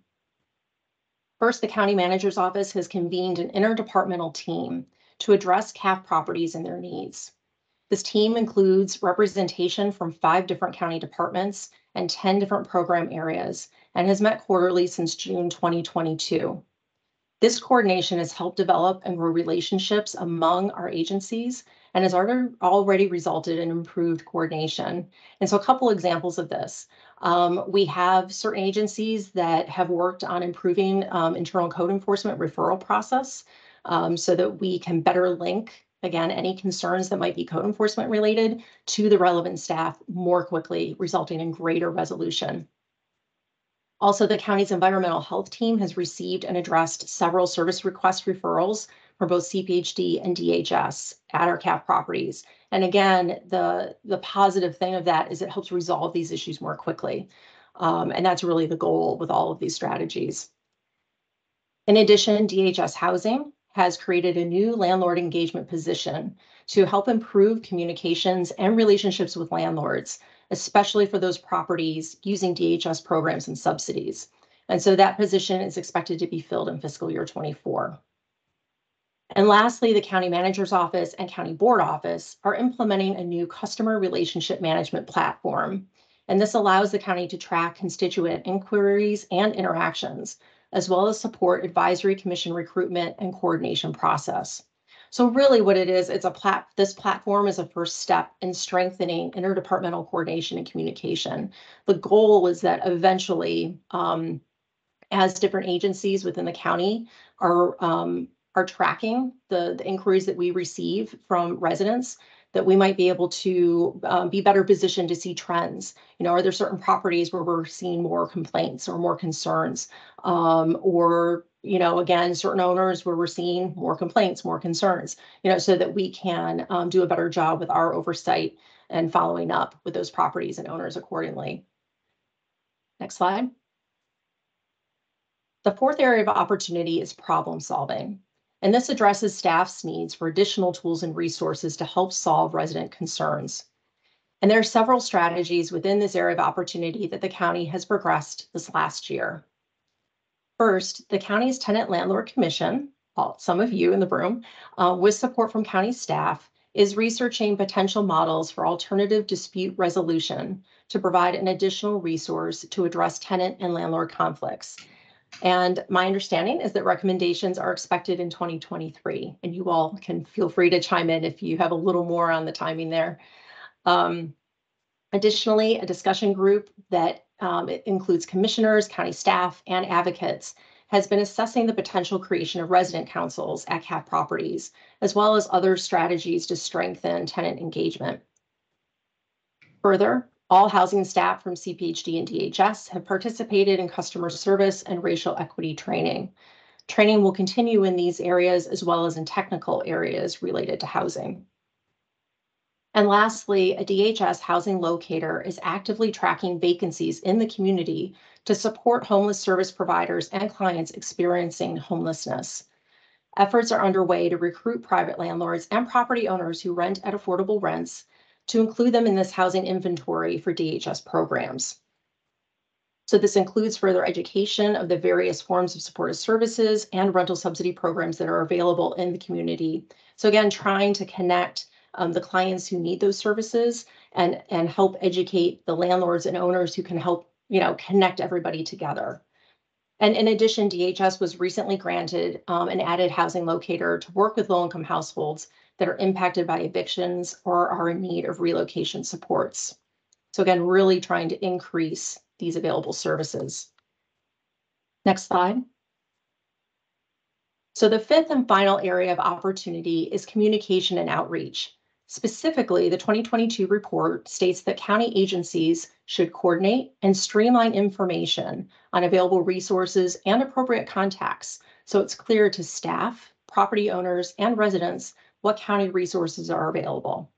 First, the county manager's office has convened an interdepartmental team to address CAF properties and their needs. This team includes representation from 5 different county departments and 10 different program areas and has met quarterly since June 2022. This coordination has helped develop and grow relationships among our agencies and has already resulted in improved coordination. And so a couple examples of this. We have certain agencies that have worked on improving internal code enforcement referral process so that we can better link, again, any concerns that might be code enforcement related to the relevant staff more quickly, resulting in greater resolution. Also, the county's environmental health team has received and addressed several service request referrals for both CPHD and DHS at our CAF properties. And again, the positive thing of that is it helps resolve these issues more quickly. And that's really the goal with all of these strategies. In addition, DHS Housing has created a new landlord engagement position to help improve communications and relationships with landlords, especially for those properties using DHS programs and subsidies. And so that position is expected to be filled in fiscal year 24. And lastly, the county manager's office and county board office are implementing a new customer relationship management platform. And this allows the county to track constituent inquiries and interactions, as well as support advisory commission recruitment and coordination process. So really what it is, this platform is a first step in strengthening interdepartmental coordination and communication. The goal is that eventually, as different agencies within the county are tracking the inquiries that we receive from residents, that we might be able to be better positioned to see trends. You know, are there certain properties where we're seeing more complaints or more concerns? Or, you know, again, certain owners where we're seeing more complaints, more concerns, you know, so that we can do a better job with our oversight and following up with those properties and owners accordingly. Next slide. The fourth area of opportunity is problem solving. And this addresses staff's needs for additional tools and resources to help solve resident concerns. And there are several strategies within this area of opportunity that the county has progressed this last year. First, the county's Tenant Landlord Commission, some of you in the room, with support from county staff, is researching potential models for alternative dispute resolution to provide an additional resource to address tenant and landlord conflicts. And my understanding is that recommendations are expected in 2023, and you all can feel free to chime in if you have a little more on the timing there. Additionally, a discussion group that it includes commissioners, county staff, and advocates has been assessing the potential creation of resident councils at CAF properties, as well as other strategies to strengthen tenant engagement. Further, all housing staff from CPHD and DHS have participated in customer service and racial equity training. Training will continue in these areas as well as in technical areas related to housing. And lastly, a DHS housing locator is actively tracking vacancies in the community to support homeless service providers and clients experiencing homelessness. Efforts are underway to recruit private landlords and property owners who rent at affordable rents to include them in this housing inventory for DHS programs. So this includes further education of the various forms of supportive services and rental subsidy programs that are available in the community. So again, trying to connect the clients who need those services and help educate the landlords and owners who can help, connect everybody together. And in addition, DHS was recently granted an added housing locator to work with low-income households that are impacted by evictions or are in need of relocation supports. So again, really trying to increase these available services. Next slide. So the fifth and final area of opportunity is communication and outreach. Specifically, the 2022 report states that county agencies should coordinate and streamline information on available resources and appropriate contacts, so it's clear to staff, property owners, and residents what county resources are available.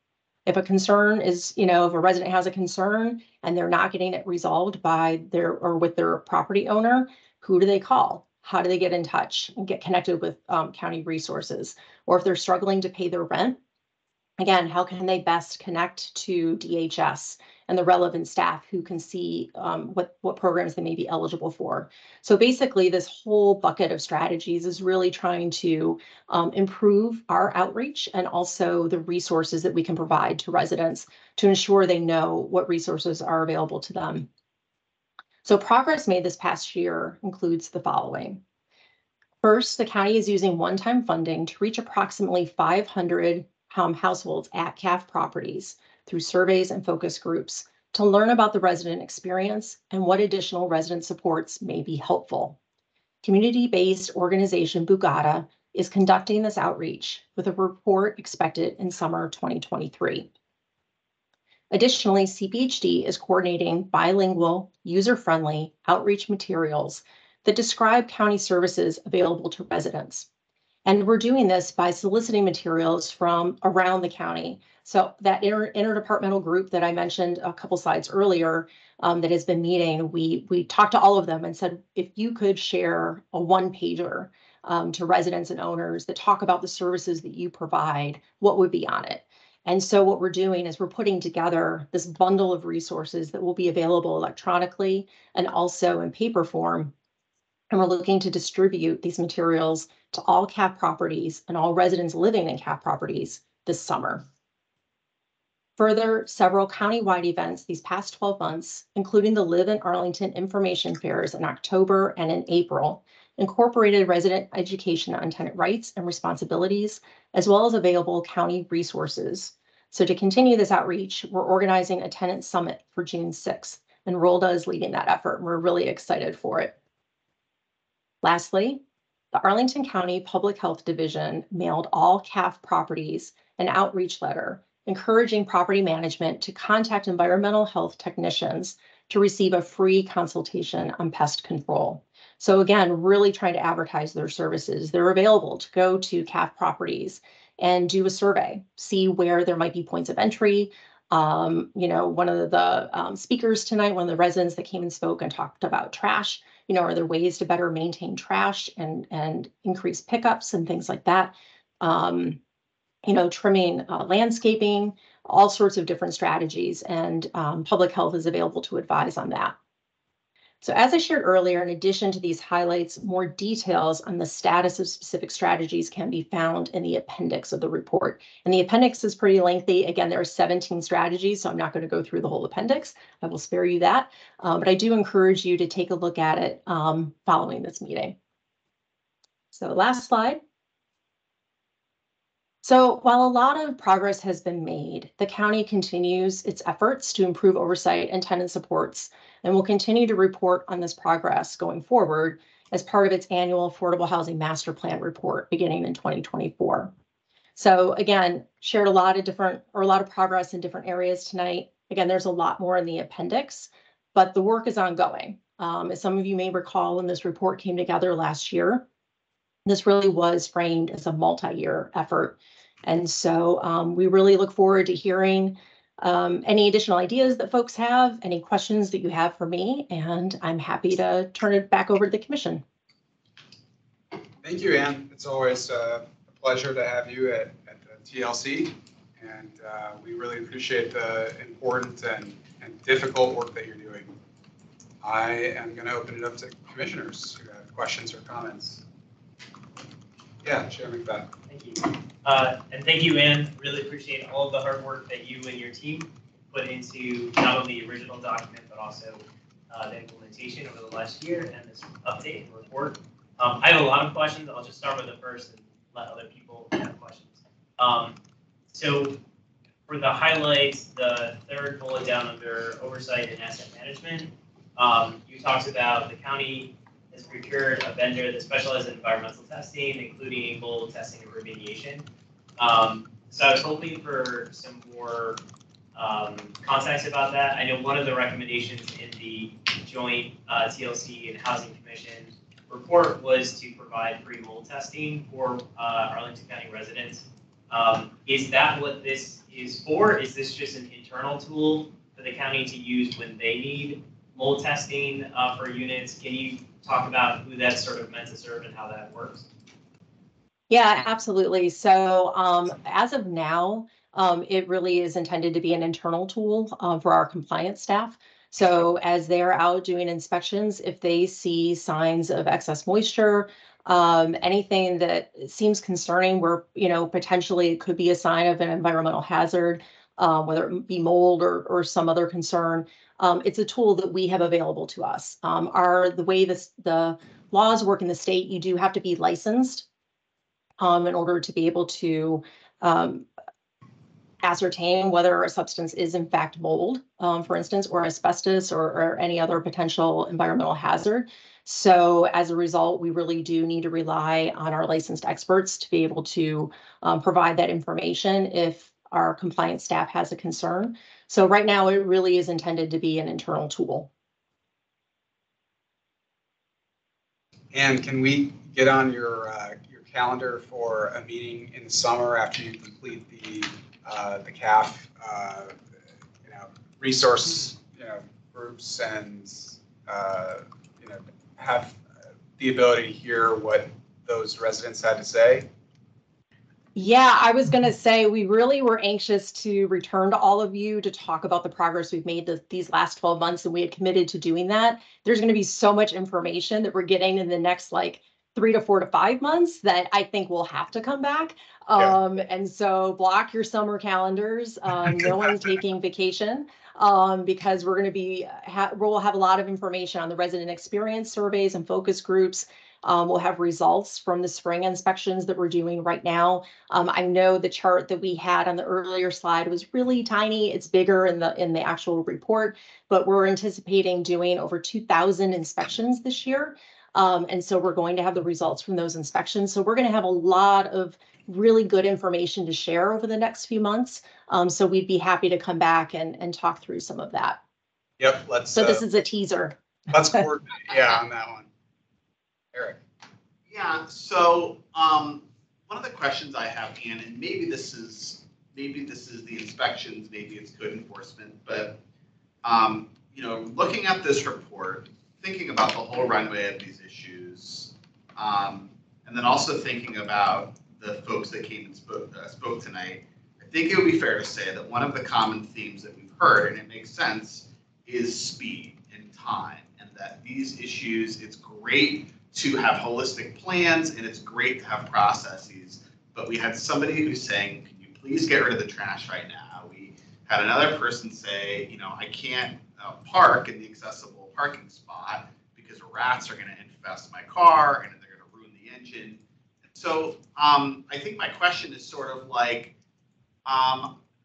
If a concern is, if a resident has a concern and they're not getting it resolved by with their property owner, who do they call? How do they get in touch and get connected with county resources? Or if they're struggling to pay their rent, again, how can they best connect to DHS and the relevant staff who can see what programs they may be eligible for? So basically, this whole bucket of strategies is really trying to improve our outreach and also the resources that we can provide to residents to ensure they know what resources are available to them. So progress made this past year includes the following. First, the county is using one-time funding to reach approximately 500 households at CAF properties through surveys and focus groups to learn about the resident experience and what additional resident supports may be helpful. Community-based organization Bugada is conducting this outreach with a report expected in summer 2023. Additionally, CPHD is coordinating bilingual, user-friendly outreach materials that describe county services available to residents. And we're doing this by soliciting materials from around the county. So that interdepartmental group that I mentioned a couple slides earlier that has been meeting, we talked to all of them and said, if you could share a one-pager to residents and owners that talk about the services that you provide, what would be on it? And so what we're doing is we're putting together this bundle of resources that will be available electronically and also in paper form. And we're looking to distribute these materials to all CAF properties and all residents living in CAF properties this summer. Further, several countywide events these past 12 months, including the Live in Arlington information fairs in October and in April, incorporated resident education on tenant rights and responsibilities, as well as available county resources. So to continue this outreach, we're organizing a tenant summit for June 6th, and Rolda is leading that effort, and we're really excited for it. Lastly, the Arlington County Public Health Division mailed all CAF properties an outreach letter encouraging property management to contact environmental health technicians to receive a free consultation on pest control. So again, really trying to advertise their services. They're available to go to CAF properties and do a survey, see where there might be points of entry. One of the speakers tonight, one of the residents that came and spoke and talked about trash, are there ways to better maintain trash and increase pickups and things like that? Trimming landscaping, all sorts of different strategies, and public health is available to advise on that. So as I shared earlier, in addition to these highlights, more details on the status of specific strategies can be found in the appendix of the report. And the appendix is pretty lengthy. Again, there are 17 strategies, so I'm not going to go through the whole appendix. I will spare you that. But I do encourage you to take a look at it following this meeting. So last slide. So while a lot of progress has been made, the county continues its efforts to improve oversight and tenant supports, and will continue to report on this progress going forward as part of its annual Affordable Housing Master Plan report beginning in 2024. So again, shared a lot of progress in different areas tonight. Again, there's a lot more in the appendix, but the work is ongoing. As some of you may recall, when this report came together last year, this really was framed as a multi-year effort. And so we really look forward to hearing any additional ideas that folks have, any questions that you have for me, and I'm happy to turn it back over to the commission. Thank you, Ann. It's always a pleasure to have you at the TLC, and we really appreciate the important and difficult work that you're doing. I am going to open it up to commissioners who have questions or comments. Yeah, Chair Macbeth. Thank you. And thank you, Ann. Really appreciate all of the hard work that you and your team put into not only the original document, but also the implementation over the last year and this update and report. I have a lot of questions. I'll just start with the first and let other people have questions. So for the highlights, the third bullet down under oversight and asset management, you talked about the county has procured a vendor that specializes in environmental testing, including mold testing and remediation. So I was hoping for some more context about that. I know one of the recommendations in the joint TLC and Housing Commission report was to provide free mold testing for Arlington County residents. Is that what this is for? Is this just an internal tool for the county to use when they need mold testing for units? Can you talk about who that's sort of meant to serve and how that works? Yeah, absolutely. So as of now, it really is intended to be an internal tool for our compliance staff. So as they're out doing inspections, if they see signs of excess moisture, anything that seems concerning where, potentially it could be a sign of an environmental hazard, whether it be mold or some other concern, it's a tool that we have available to us. The way the laws work in the state, you do have to be licensed in order to be able to ascertain whether a substance is in fact mold, for instance, or asbestos or any other potential environmental hazard. So as a result, we really do need to rely on our licensed experts to be able to provide that information if our compliance staff has a concern. So right now, it really is intended to be an internal tool. And can we get on your calendar for a meeting in the summer after you complete the CAF resource groups and have the ability to hear what those residents had to say? Yeah, I was going to say we really were anxious to return to all of you to talk about the progress we've made these last 12 months, and we had committed to doing that. There's going to be so much information that we're getting in the next 3 to 4 to 5 months that I think we'll have to come back. And so block your summer calendars. No one's taking vacation because we're going to be, we'll have a lot of information on the resident experience surveys and focus groups. We'll have results from the spring inspections that we're doing right now. I know the chart that we had on the earlier slide was really tiny. It's bigger in the actual report, but we're anticipating doing over 2,000 inspections this year. And so we're going to have the results from those inspections. So we're going to have a lot of really good information to share over the next few months. So we'd be happy to come back and talk through some of that. Yep, So this is a teaser. Let's coordinate, on that one. Eric. Yeah, so one of the questions I have, Ann, and maybe this is the inspections, maybe it's code enforcement, but looking at this report, thinking about the whole runway of these issues, and then also thinking about the folks that came and spoke tonight, I think it would be fair to say that one of the common themes that we've heard, and it makes sense, is speed and time, and that these issues, it's great to have holistic plans and it's great to have processes, but we had somebody who's saying, can you please get rid of the trash right now? We had another person say, you know, I can't park in the accessible parking spot because rats are going to infest my car and they're going to ruin the engine. So I think my question is sort of like,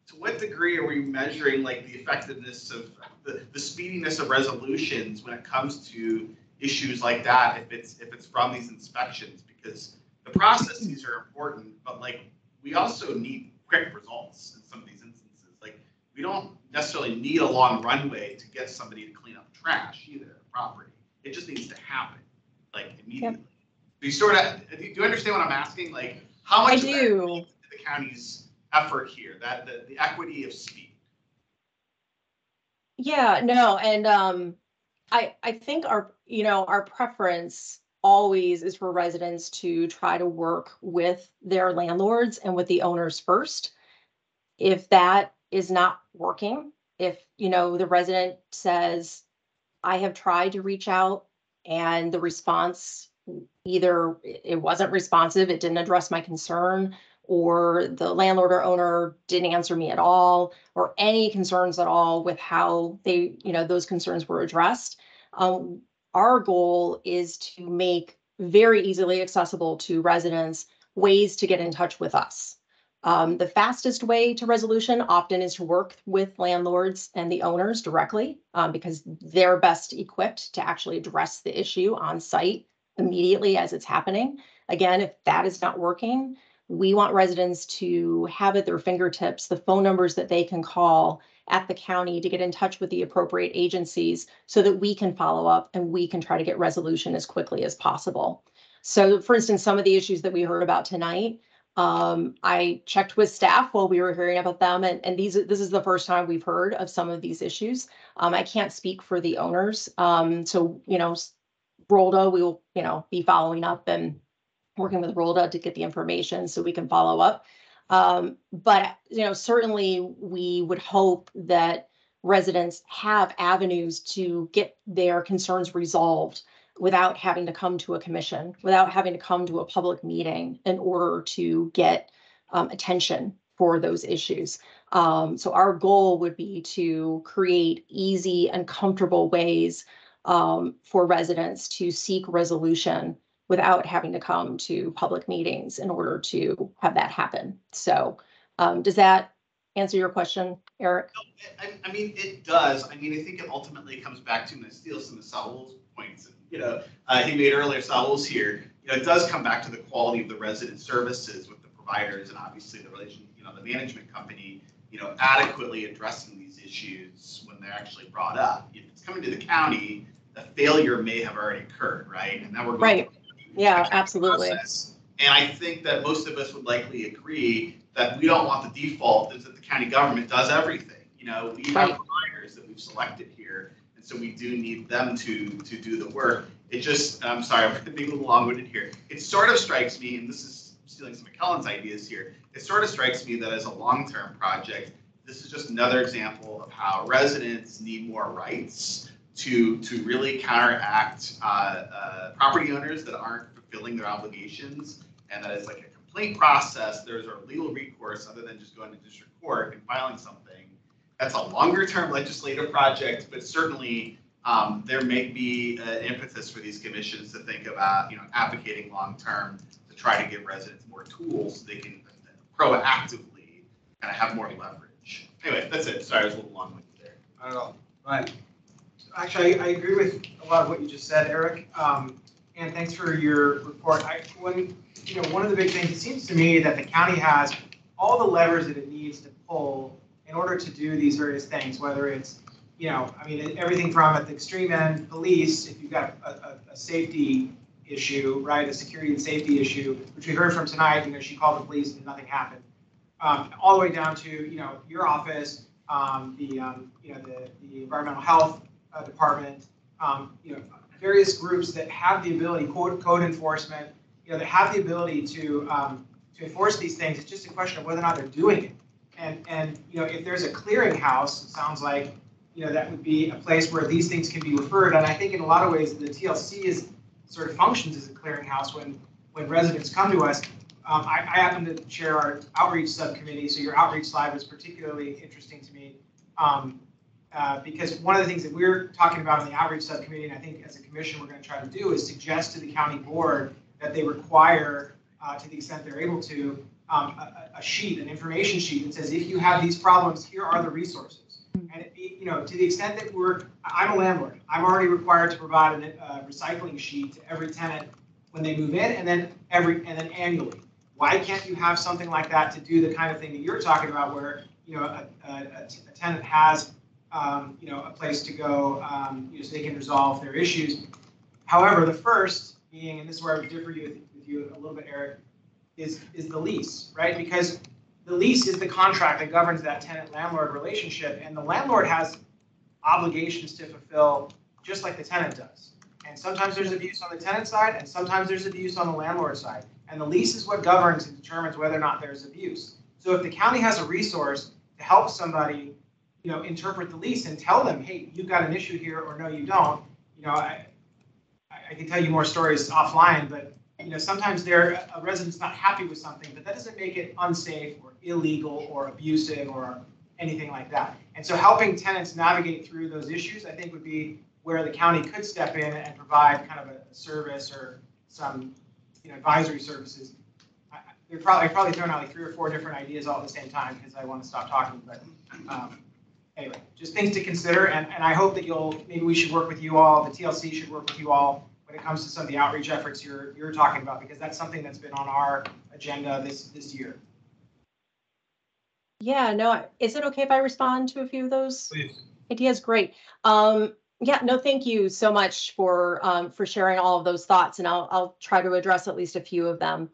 to what degree are we measuring like the effectiveness of the speediness of resolutions when it comes to issues like that if it's from these inspections? Because the processes are important, but like we also need quick results in some of these instances. Like we don't necessarily need a long runway to get somebody to clean up trash either at a property. It just needs to happen like immediately. Yep. Do you sort of do you understand what I'm asking? Like how much is the county's effort here, that the equity of speed? Yeah, no, and I think our preference always is for residents to try to work with their landlords and with the owners first. If that is not working, if the resident says, I have tried to reach out and the response, either it wasn't responsive, it didn't address my concern, or the landlord or owner didn't answer me at all, or any concerns at all with how they, those concerns were addressed. Our goal is to make very easily accessible to residents ways to get in touch with us. The fastest way to resolution often is to work with landlords and the owners directly because they're best equipped to actually address the issue on site immediately as it's happening. Again, if that is not working, we want residents to have at their fingertips the phone numbers that they can call at the county to get in touch with the appropriate agencies so that we can follow up and we can try to get resolution as quickly as possible. So, for instance, some of the issues that we heard about tonight, I checked with staff while we were hearing about them, and this is the first time we've heard of some of these issues. I can't speak for the owners. So, ROLDA, we will, be following up and working with ROLDA to get the information so we can follow up. But, certainly we would hope that residents have avenues to get their concerns resolved without having to come to a commission, without having to come to a public meeting in order to get attention for those issues. So our goal would be to create easy and comfortable ways for residents to seek resolution without having to come to public meetings in order to have that happen. So does that answer your question, Eric? I mean, it does. I mean, I think it ultimately comes back to, and I steal some of Saul's points, he made earlier, Saul's here, it does come back to the quality of the resident services with the providers and obviously the relation, the management company, adequately addressing these issues when they're actually brought up. If it's coming to the county, the failure may have already occurred, right? And now we're going yeah, absolutely. Process. And I think that most of us would likely agree that we don't want the default is that the county government does everything. We have providers that we've selected here, and so we do need them to do the work. It just, I'm sorry, I'm being a little long-winded here. It sort of strikes me, and this is stealing some of Kellen's ideas here, it sort of strikes me that as a long-term project, this is just another example of how residents need more rights to really counteract property owners that aren't fulfilling their obligations, and that it's like a complaint process. There's a legal recourse other than just going to district court and filing something. That's a longer term legislative project, but certainly there may be an impetus for these commissions to think about, advocating long term to try to give residents more tools so they can proactively kind of have more leverage. Anyway, that's it. Sorry, I was a little long-winded there. Not at all. Right. Actually, I agree with a lot of what you just said, Eric. And thanks for your report. One of the big things, it seems to me that the county has all the levers that it needs to pull in order to do these various things, whether it's, everything from at the extreme end, police, if you've got a safety issue, right, a security and safety issue, which we heard from tonight, she called the police and nothing happened, all the way down to, your office, the environmental health department, various groups that have the ability, code enforcement, that have the ability to enforce these things. It's just a question of whether or not they're doing it. And if there's a clearinghouse, it sounds like that would be a place where these things can be referred. And I think in a lot of ways, the TLC is sort of functions as a clearinghouse when residents come to us. I happen to chair our outreach subcommittee, so your outreach slide was particularly interesting to me. Because one of the things that we're talking about in the outreach subcommittee, and I think as a commission we're going to try to do, is suggest to the county board that they require, to the extent they're able to, a sheet, an information sheet that says, if you have these problems, here are the resources. And it be, to the extent that I'm a landlord, I'm already required to provide a recycling sheet to every tenant when they move in, and then annually. Why can't you have something like that to do the kind of thing that you're talking about, where a tenant has a place to go, so they can resolve their issues. However, the first being, and this is where I would differ with you a little bit, Eric, is the lease, right? Because the lease is the contract that governs that tenant-landlord relationship, and the landlord has obligations to fulfill just like the tenant does. And sometimes there's abuse on the tenant side, and sometimes there's abuse on the landlord side. And the lease is what governs and determines whether or not there's abuse. So if the county has a resource to help somebody, interpret the lease and tell them, hey, you've got an issue here, or no, you don't. I can tell you more stories offline, but sometimes a resident's not happy with something, but that doesn't make it unsafe or illegal or abusive or anything like that. And so helping tenants navigate through those issues, I think, would be where the county could step in and provide kind of a service or some advisory services. I've probably thrown out like 3 or 4 different ideas all at the same time because I want to stop talking, but anyway, just things to consider, and I hope that maybe we should work with you all, the TLC should work with you all when it comes to some of the outreach efforts you're talking about, because that's something that's been on our agenda this year. Yeah, no, is it okay if I respond to a few of those Please. ideas? Great. Yeah, no, thank you so much for sharing all of those thoughts, and I'll try to address at least a few of them.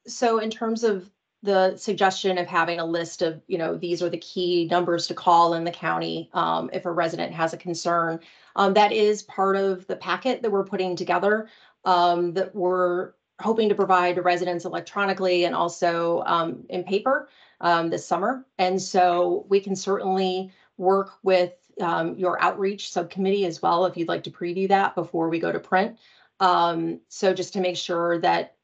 So in terms of the suggestion of having a list of, these are the key numbers to call in the county if a resident has a concern, that is part of the packet that we're putting together that we're hoping to provide to residents electronically and also in paper this summer. And so we can certainly work with your outreach subcommittee as well, if you'd like to preview that before we go to print. So just to make sure that,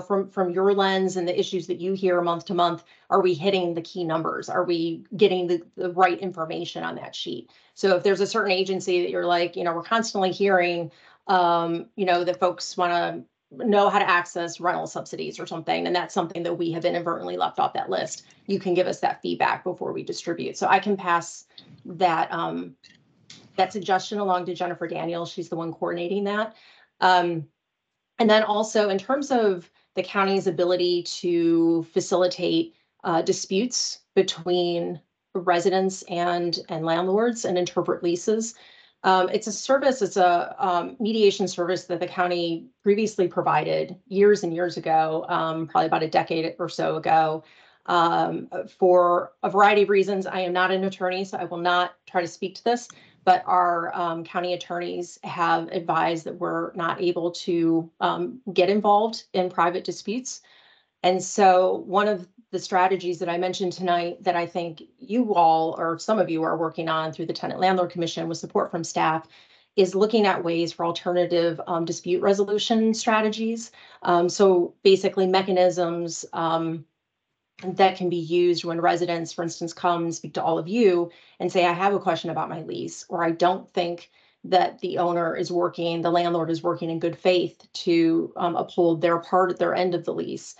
from your lens and the issues that you hear month to month, are we hitting the key numbers? Are we getting the right information on that sheet? So if there's a certain agency that you're like, we're constantly hearing, that folks want to know how to access rental subsidies or something, and that's something that we have inadvertently left off that list, you can give us that feedback before we distribute. So I can pass that suggestion along to Jennifer Daniels. She's the one coordinating that. And then also in terms of the county's ability to facilitate disputes between residents and landlords and interpret leases. It's a service, it's a mediation service that the county previously provided years and years ago, probably about a decade or so ago. For a variety of reasons, I am not an attorney, so I will not try to speak to this, but our county attorneys have advised that we're not able to get involved in private disputes. And so one of the strategies that I mentioned tonight that I think you all, or some of you, are working on through the Tenant Landlord Commission with support from staff, is looking at ways for alternative dispute resolution strategies. So basically mechanisms that can be used when residents, for instance, come speak to all of you and say, I have a question about my lease, or I don't think that the owner is working, the landlord is working in good faith to uphold their end of the lease.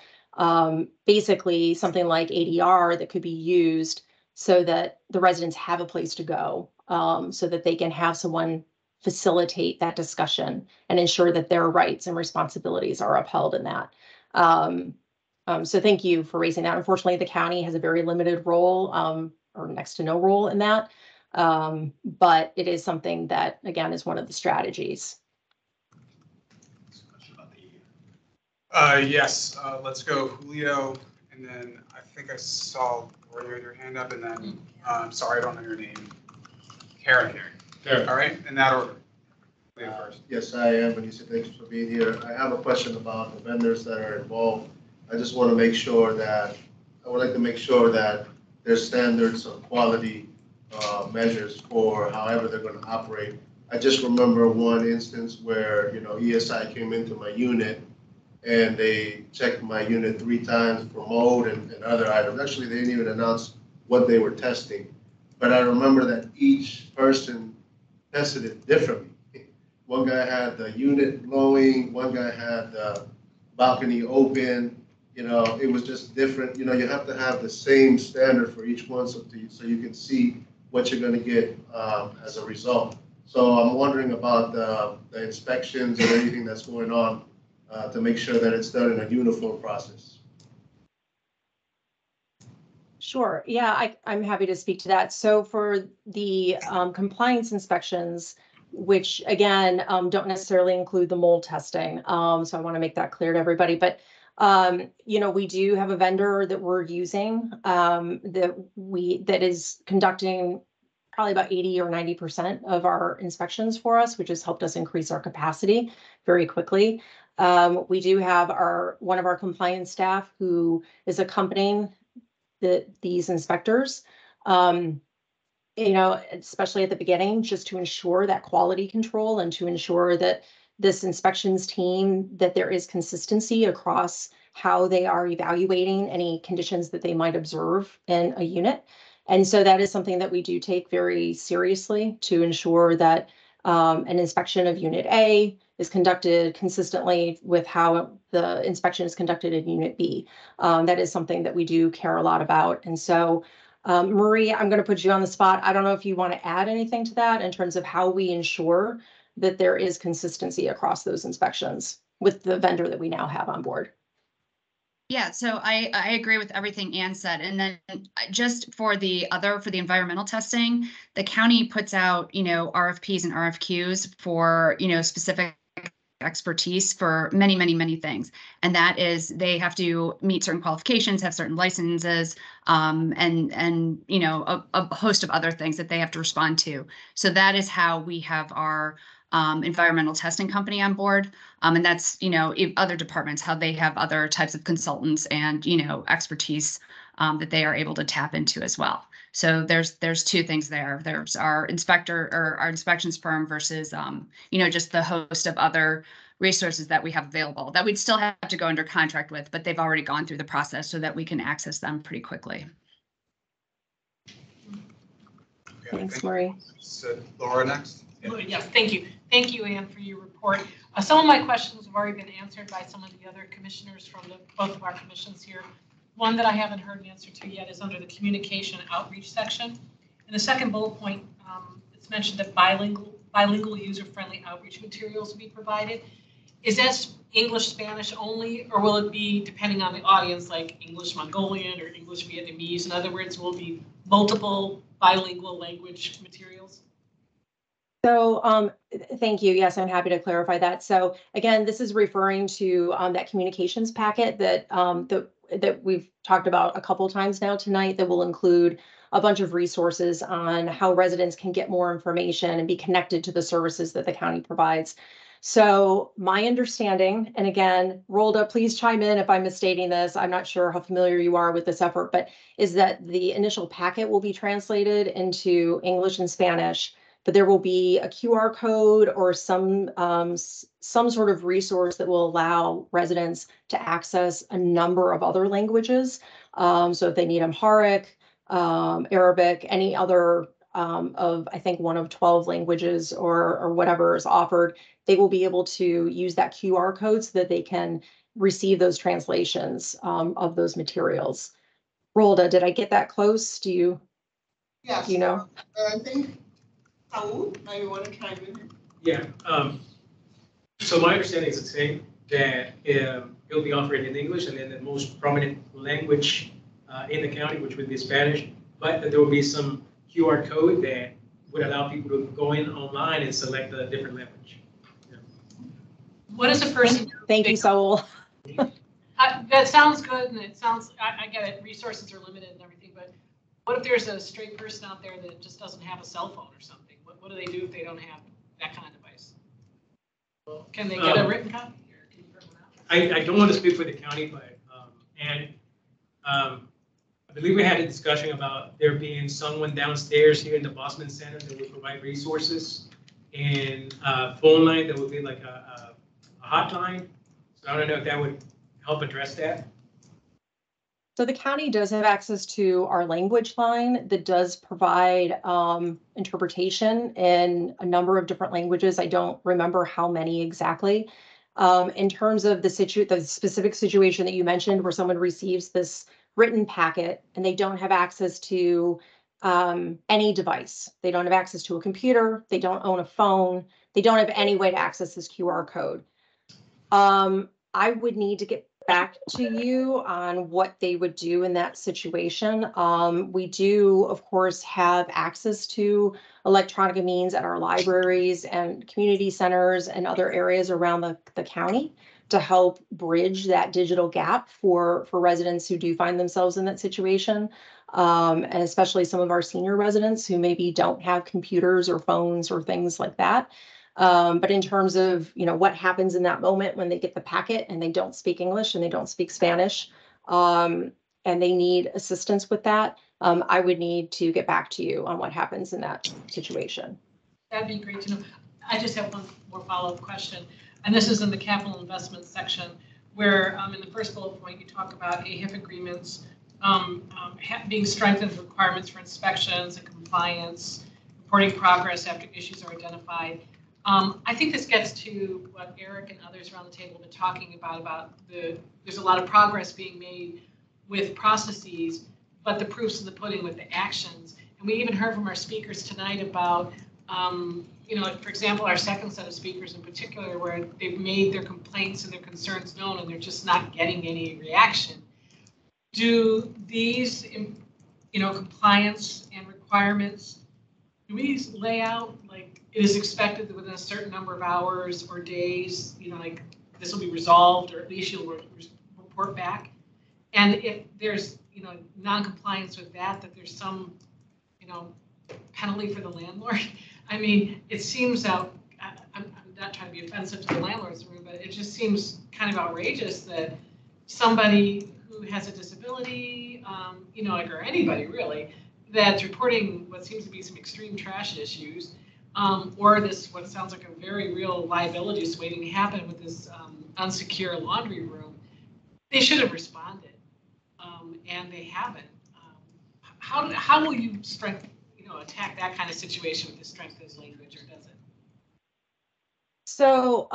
Basically something like ADR that could be used so that the residents have a place to go, so that they can have someone facilitate that discussion and ensure that their rights and responsibilities are upheld in that. So thank you for raising that. Unfortunately, the county has a very limited role, or next to no role in that. But it is something that, again, is one of the strategies. Yes, let's go Julio, and then I think I saw Roy with your hand up, and then, sorry, I don't know your name. Karen. All right, in that order. First. Yes, I am, Vanessa, thanks for being here. I have a question about the vendors that are involved. I just want to make sure that, I would like to make sure that their standards of quality measures for however they're going to operate. I just remember one instance where, ESI came into my unit and they checked my unit 3 times for mold and other items. Actually, they didn't even announce what they were testing. But I remember that each person tested it differently. One guy had the unit blowing, one guy had the balcony open. It was just different. You have to have the same standard for each one so you can see what you're going to get as a result. So I'm wondering about the inspections and everything that's going on to make sure that it's done in a uniform process. Sure. Yeah, I'm happy to speak to that. So for the compliance inspections, which again, don't necessarily include the mold testing. So I want to make that clear to everybody. But, we do have a vendor that we're using that is conducting probably about 80 or 90% of our inspections for us, which has helped us increase our capacity very quickly. We do have one of our compliance staff who is accompanying these inspectors, especially at the beginning, just to ensure that quality control and to ensure that this inspections team, that there is consistency across how they are evaluating any conditions that they might observe in a unit. And so that is something that we do take very seriously to ensure that an inspection of Unit A is conducted consistently with how the inspection is conducted in Unit B. That is something that we do care a lot about. And so, Marie, I'm going to put you on the spot. I don't know if you want to add anything to that in terms of how we ensure that there is consistency across those inspections with the vendor that we now have on board. Yeah, so I agree with everything Ann said. And then just for the environmental testing, the county puts out, RFPs and RFQs for, specific expertise for many, many, many things. And that is, they have to meet certain qualifications, have certain licenses, and a host of other things that they have to respond to. So that is how we have our environmental testing company on board. And that's, other departments, how they have other types of consultants and, expertise that they are able to tap into as well. So there's 2 things there. There's our inspector or our inspections firm versus, just the host of other resources that we have available that we'd still have to go under contract with, but they've already gone through the process so that we can access them pretty quickly. Thanks, Marie. So Laura next. Yes, thank you. Thank you, Ann, for your report. Some of my questions have already been answered by some of the other commissioners from both of our commissions here. One that I haven't heard an answer to yet is under the communication outreach section. In the second bullet point, it's mentioned that bilingual user-friendly outreach materials will be provided. Is that English, Spanish only, or will it be, depending on the audience, like English Mongolian or English Vietnamese? In other words, will it be multiple bilingual language materials? So thank you. Yes, I'm happy to clarify that. So again, this is referring to that communications packet that that we've talked about a couple times now tonight, that will include a bunch of resources on how residents can get more information and be connected to the services that the county provides. So my understanding, and again, Rolda, please chime in if I'm misstating this. I'm not sure how familiar you are with this effort, but is that the initial packet will be translated into English and Spanish, but there will be a QR code or some sort of resource that will allow residents to access a number of other languages. So if they need Amharic, Arabic, any other of, I think, one of 12 languages or whatever is offered, they will be able to use that QR code so that they can receive those translations of those materials. Rolda, did I get that close? Do you know? I think, Saul, maybe you want to chime in? Yeah, so my understanding is the same, that it'll be offered in English and then the most prominent language in the county, which would be Spanish, but that there will be some QR code that would allow people to go in online and select a different language. Yeah. What does a person do? Thank you, Saul. That sounds good, and it sounds, I get it, resources are limited and everything, but what if there's a straight person out there that just doesn't have a cell phone or something? What do they do if they don't have that kind of device? Can they get a written copy? Or can you print one out? I don't want to speak for the county, but I believe we had a discussion about there being someone downstairs here in the Bosman Center that would provide resources and a phone line that would be like a hotline. So I don't know if that would help address that. So the county does have access to our language line that does provide interpretation in a number of different languages. I don't remember how many exactly. In terms of the specific situation that you mentioned where someone receives this written packet and they don't have access to any device. They don't have access to a computer. They don't own a phone. They don't have any way to access this QR code. I would need to get back to you on what they would do in that situation. We do, of course, have access to electronic means at our libraries and community centers and other areas around the county to help bridge that digital gap for residents who do find themselves in that situation. And especially some of our senior residents who maybe don't have computers or phones or things like that. But in terms of, what happens in that moment when they get the packet and they don't speak English and they don't speak Spanish, and they need assistance with that, I would need to get back to you on what happens in that situation. That'd be great to know. I just have one more follow-up question, and this is in the capital investment section, where in the first bullet point you talk about AHIP agreements being strengthened requirements for inspections and compliance, reporting progress after issues are identified. I think this gets to what Eric and others around the table have been talking about there's a lot of progress being made with processes, but the proof's in the pudding with the actions. And we even heard from our speakers tonight about, like for example, our second set of speakers in particular, where they've made their complaints and their concerns known and they're just not getting any reaction. Do these, compliance and requirements, do we lay out like, it is expected that within a certain number of hours or days, like this will be resolved, or at least you'll report back? And if there's, non-compliance with that there's some, penalty for the landlord? I mean, it seems out, I'm not trying to be offensive to the landlord's room, but it just seems kind of outrageous that somebody who has a disability, or anybody really, that's reporting what seems to be some extreme trash issues, or this, what sounds like a very real liability is waiting to happen with this unsecure laundry room, they should have responded, and they haven't. How will you attack that kind of situation with the strength of language, or does it? So,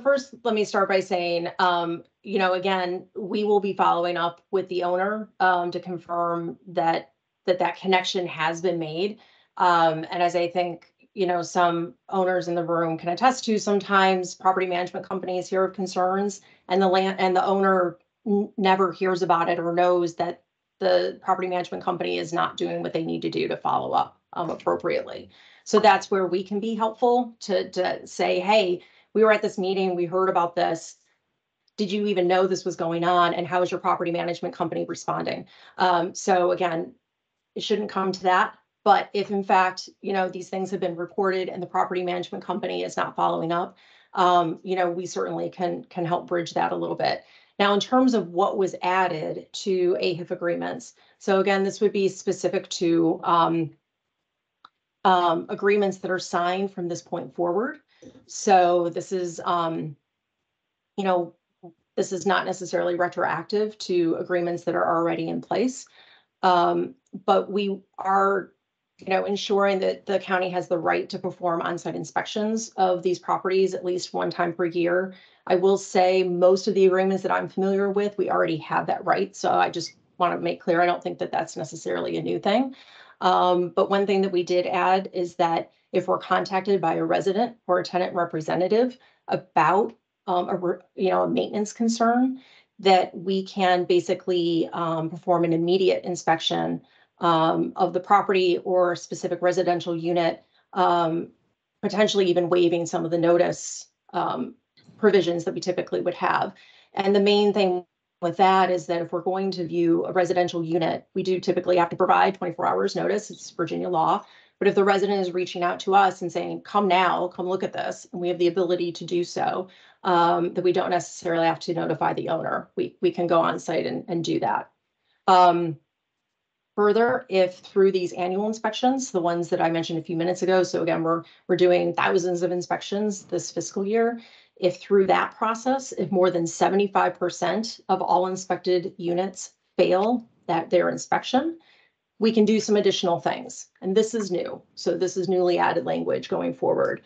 first, let me start by saying, again, we will be following up with the owner to confirm that connection has been made. And as I think, some owners in the room can attest to, sometimes property management companies hear of concerns and the owner never hears about it or knows that the property management company is not doing what they need to do to follow up appropriately. So that's where we can be helpful to say, hey, we were at this meeting, we heard about this. Did you even know this was going on? And how is your property management company responding? So again, it shouldn't come to that. But if in fact, these things have been reported and the property management company is not following up, we certainly can help bridge that a little bit. Now, in terms of what was added to AHIP agreements, so again, this would be specific to agreements that are signed from this point forward. So this is, this is not necessarily retroactive to agreements that are already in place. But we are, ensuring that the county has the right to perform on-site inspections of these properties at least one time per year. I will say most of the agreements that I'm familiar with, we already have that right. So I just want to make clear, I don't think that that's necessarily a new thing. But one thing that we did add is that if we're contacted by a resident or a tenant representative about a maintenance concern, that we can basically perform an immediate inspection of the property or specific residential unit, potentially even waiving some of the notice provisions that we typically would have. And the main thing with that is that if we're going to view a residential unit, we do typically have to provide 24 hours notice. It's Virginia law. But if the resident is reaching out to us and saying, come now, come look at this, and we have the ability to do so, that we don't necessarily have to notify the owner. We can go on site and do that. Further, if through these annual inspections, the ones that I mentioned a few minutes ago, so again, we're doing thousands of inspections this fiscal year. If through that process, if more than 75% of all inspected units fail their inspection, we can do some additional things. And this is new. So this is newly added language going forward.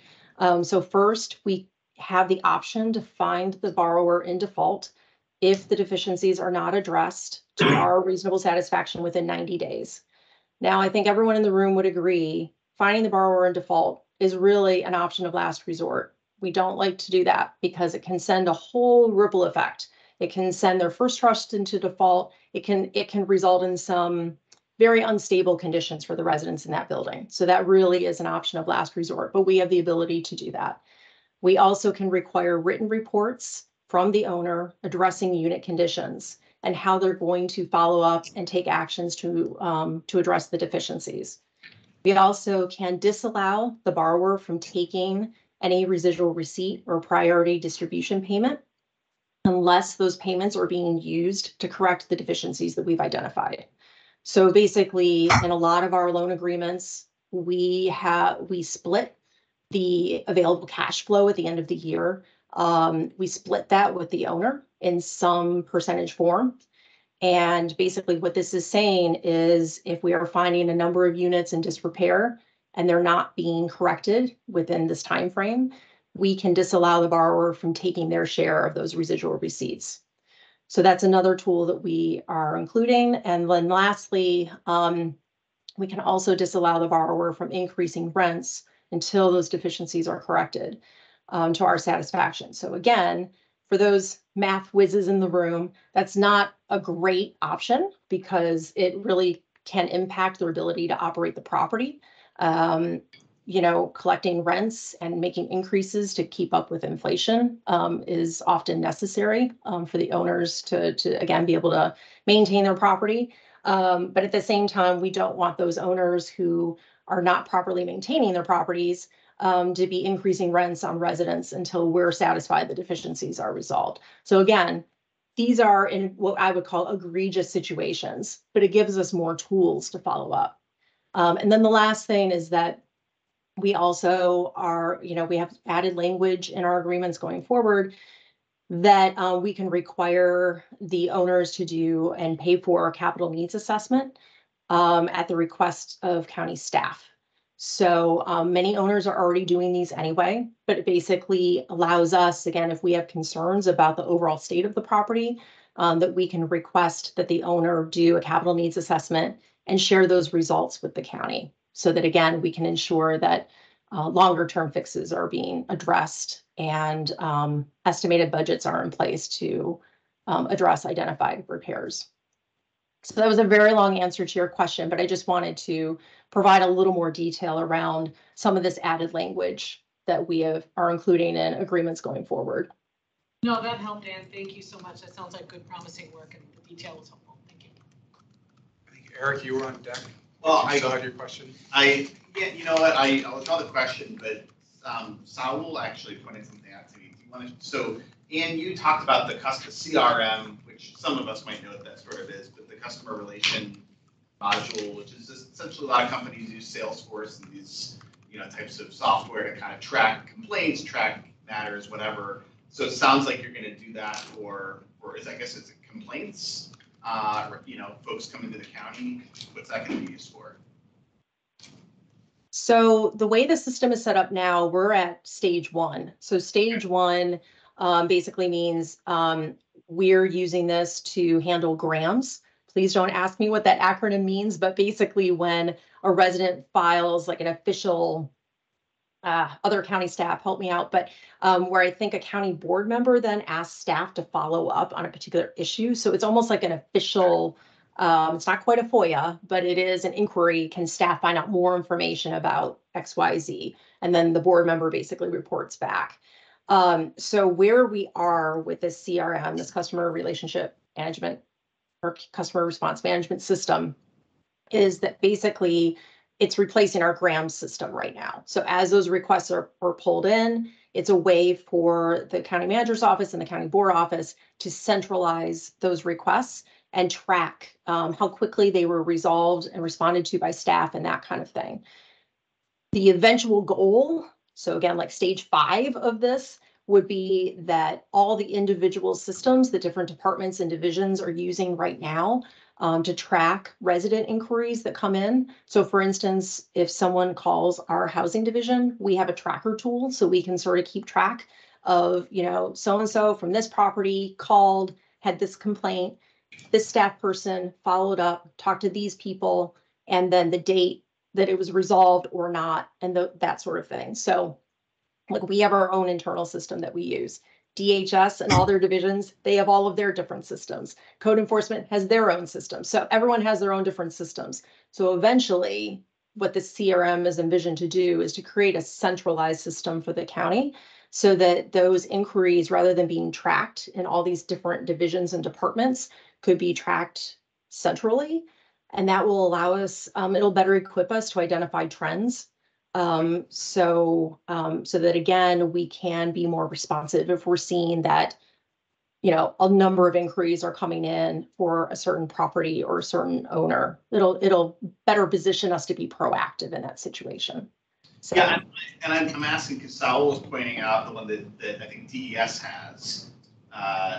So first, we have the option to find the borrower in default if the deficiencies are not addressed to our reasonable satisfaction within 90 days. Now, I think everyone in the room would agree, finding the borrower in default is really an option of last resort. We don't like to do that because it can send a whole ripple effect. It can send their first trust into default. It can result in some very unstable conditions for the residents in that building. So that really is an option of last resort, but we have the ability to do that. We also can require written reports from the owner addressing unit conditions and how they're going to follow up and take actions to address the deficiencies. We also can disallow the borrower from taking any residual receipt or priority distribution payment unless those payments are being used to correct the deficiencies that we've identified. So basically, in a lot of our loan agreements, we split the available cash flow at the end of the year. We split that with the owner in some percentage form. And basically what this is saying is if we are finding a number of units in disrepair and they're not being corrected within this time frame, we can disallow the borrower from taking their share of those residual receipts. So that's another tool that we are including. And then lastly, we can also disallow the borrower from increasing rents until those deficiencies are corrected to our satisfaction. So again, for those math whizzes in the room, that's not a great option because it really can impact their ability to operate the property. Collecting rents and making increases to keep up with inflation is often necessary for the owners to again, be able to maintain their property. But at the same time, we don't want those owners who are not properly maintaining their properties to be increasing rents on residents until we're satisfied the deficiencies are resolved. So again, these are in what I would call egregious situations, but it gives us more tools to follow up. And then the last thing is that we also we have added language in our agreements going forward that we can require the owners to do and pay for a capital needs assessment at the request of county staff. So many owners are already doing these anyway, but it basically allows us, again, if we have concerns about the overall state of the property, that we can request that the owner do a capital needs assessment and share those results with the county so that, again, we can ensure that longer term fixes are being addressed and estimated budgets are in place to address identified repairs. So that was a very long answer to your question, but I just wanted to provide a little more detail around some of this added language that we are including in agreements going forward. No, that helped, Ann. Thank you so much. That sounds like good, promising work, and the detail was helpful. Thank you. I think Eric, you were on deck. Well, I still had your question. You know what? I'll withdraw the question, but Saul actually pointed something out to me. Do you want to? So, Ann, you talked about the CRM, which some of us might know what that sort of is, but the customer relation module, which is just essentially a lot of companies use Salesforce and these types of software to kind of track complaints, track matters, whatever. So it sounds like you're going to do that for I guess it's complaints. Folks coming to the county. What's that going to be used for? So the way the system is set up now, we're at stage 1. So stage 1 basically means we're using this to handle grams. Please don't ask me what that acronym means, but basically when a resident files like an official, other county staff help me out, but where I think a county board member then asks staff to follow up on a particular issue. So it's almost like an official, it's not quite a FOIA, but it is an inquiry. Can staff find out more information about XYZ? And then the board member basically reports back. So where we are with this CRM, this customer relationship management or customer response management system, is that basically it's replacing our GRAM system right now. So as those requests are pulled in, it's a way for the county manager's office and the county board office to centralize those requests and track how quickly they were resolved and responded to by staff and that kind of thing. The eventual goal, so again, like stage 5 of this, would be that all the individual systems that different departments and divisions are using right now to track resident inquiries that come in. So for instance, if someone calls our housing division, we have a tracker tool so we can sort of keep track of, you know, so-and-so from this property called, had this complaint, this staff person followed up, talked to these people, and then the date that it was resolved or not, and that sort of thing. So like we have our own internal system that we use. DHS and all their divisions, they have all of their different systems. Code enforcement has their own systems. So everyone has their own different systems. So eventually what the CRM is envisioned to do is to create a centralized system for the county so that those inquiries, rather than being tracked in all these different divisions and departments, could be tracked centrally. And that will allow us, it'll better equip us to identify trends. So that again, we can be more responsive if we're seeing that, you know, a number of inquiries are coming in for a certain property or a certain owner. It'll better position us to be proactive in that situation. So. Yeah, and I'm asking because Saul was pointing out the one that I think DES has.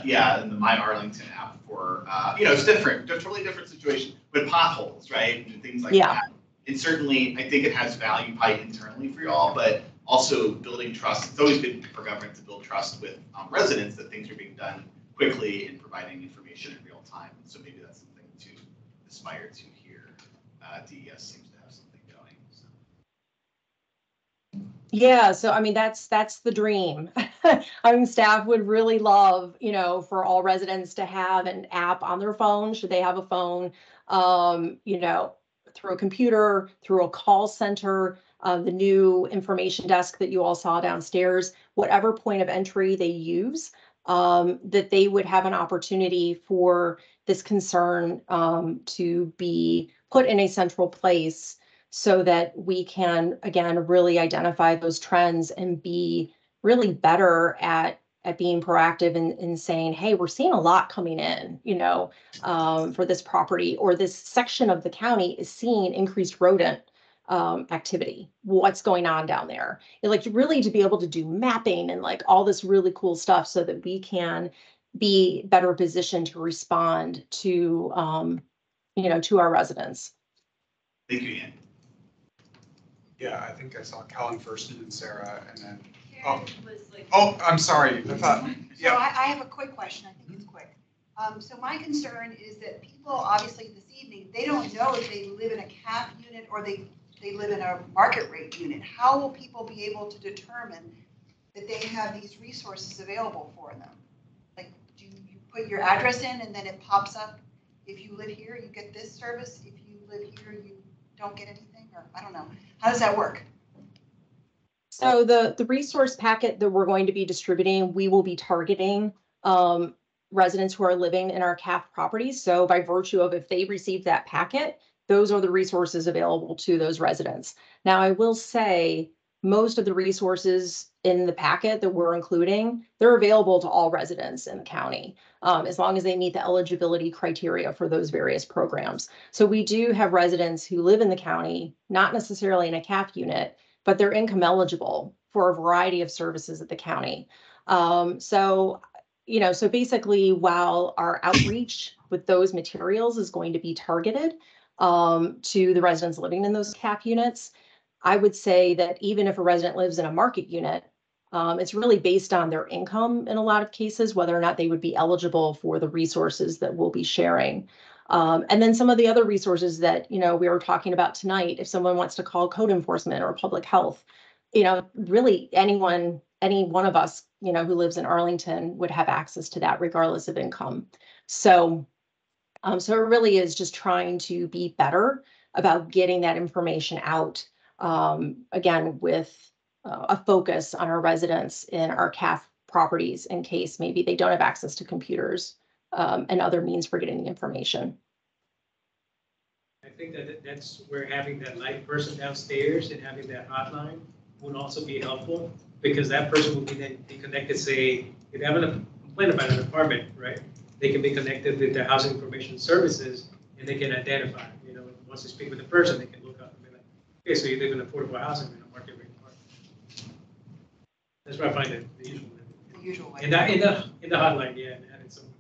Yeah, in the My Arlington app for, you know, it's different, totally different situation with potholes, right? And things like that. And certainly, I think it has value probably internally for y'all, but also building trust. It's always been for government to build trust with residents that things are being done quickly and providing information in real time. So maybe that's something to aspire to here. DES seems to have something going. So. Yeah, so I mean that's the dream. I mean, staff would really love, you know, for all residents to have an app on their phone, should they have a phone, you know, through a computer, through a call center, the new information desk that you all saw downstairs, whatever point of entry they use, that they would have an opportunity for this concern to be put in a central place so that we can, again, really identify those trends and be really better at being proactive in saying, hey, we're seeing a lot coming in, you know, for this property, or this section of the county is seeing increased rodent activity. What's going on down there? And like really to be able to do mapping and like all this really cool stuff so that we can be better positioned to respond to, you know, to our residents. Thank you, Ian. Yeah, I think I saw Kellen first and then Sarah and then, Like, I'm sorry. I thought, so I have a quick question. I think it's quick. So my concern is that people, obviously this evening, they don't know if they live in a CAF unit or they live in a market rate unit. How will people be able to determine that they have these resources available for them? Like, do you put your address in and then it pops up? If you live here, you get this service. If you live here, you don't get anything, or I don't know. How does that work? So the resource packet that we're going to be distributing, we will be targeting residents who are living in our CAF properties. So by virtue of if they receive that packet, those are the resources available to those residents. Now, I will say most of the resources in the packet that we're including, they're available to all residents in the county, as long as they meet the eligibility criteria for those various programs. So we do have residents who live in the county, not necessarily in a CAF unit, but they're income eligible for a variety of services at the county. So, you know, so basically while our outreach with those materials is going to be targeted to the residents living in those CAF units, I would say that even if a resident lives in a market unit, it's really based on their income in a lot of cases, whether or not they would be eligible for the resources that we'll be sharing. And then some of the other resources that, you know, we were talking about tonight, if someone wants to call code enforcement or public health, you know, really any one of us, you know, who lives in Arlington would have access to that regardless of income. So, so it really is just trying to be better about getting that information out, again, with a focus on our residents in our CAF properties in case maybe they don't have access to computers and other means for getting the information. I think that's where having that light person downstairs and having that hotline would also be helpful, because that person will be then be connected, say, if they have a complaint about an apartment, right? they can be connected with their housing information services, and they can identify, once they speak with the person, they can look up and be like, okay, so you live in affordable housing in a market rate apartment. That's what I find the usual. The usual way. In the hotline, yeah, and having someone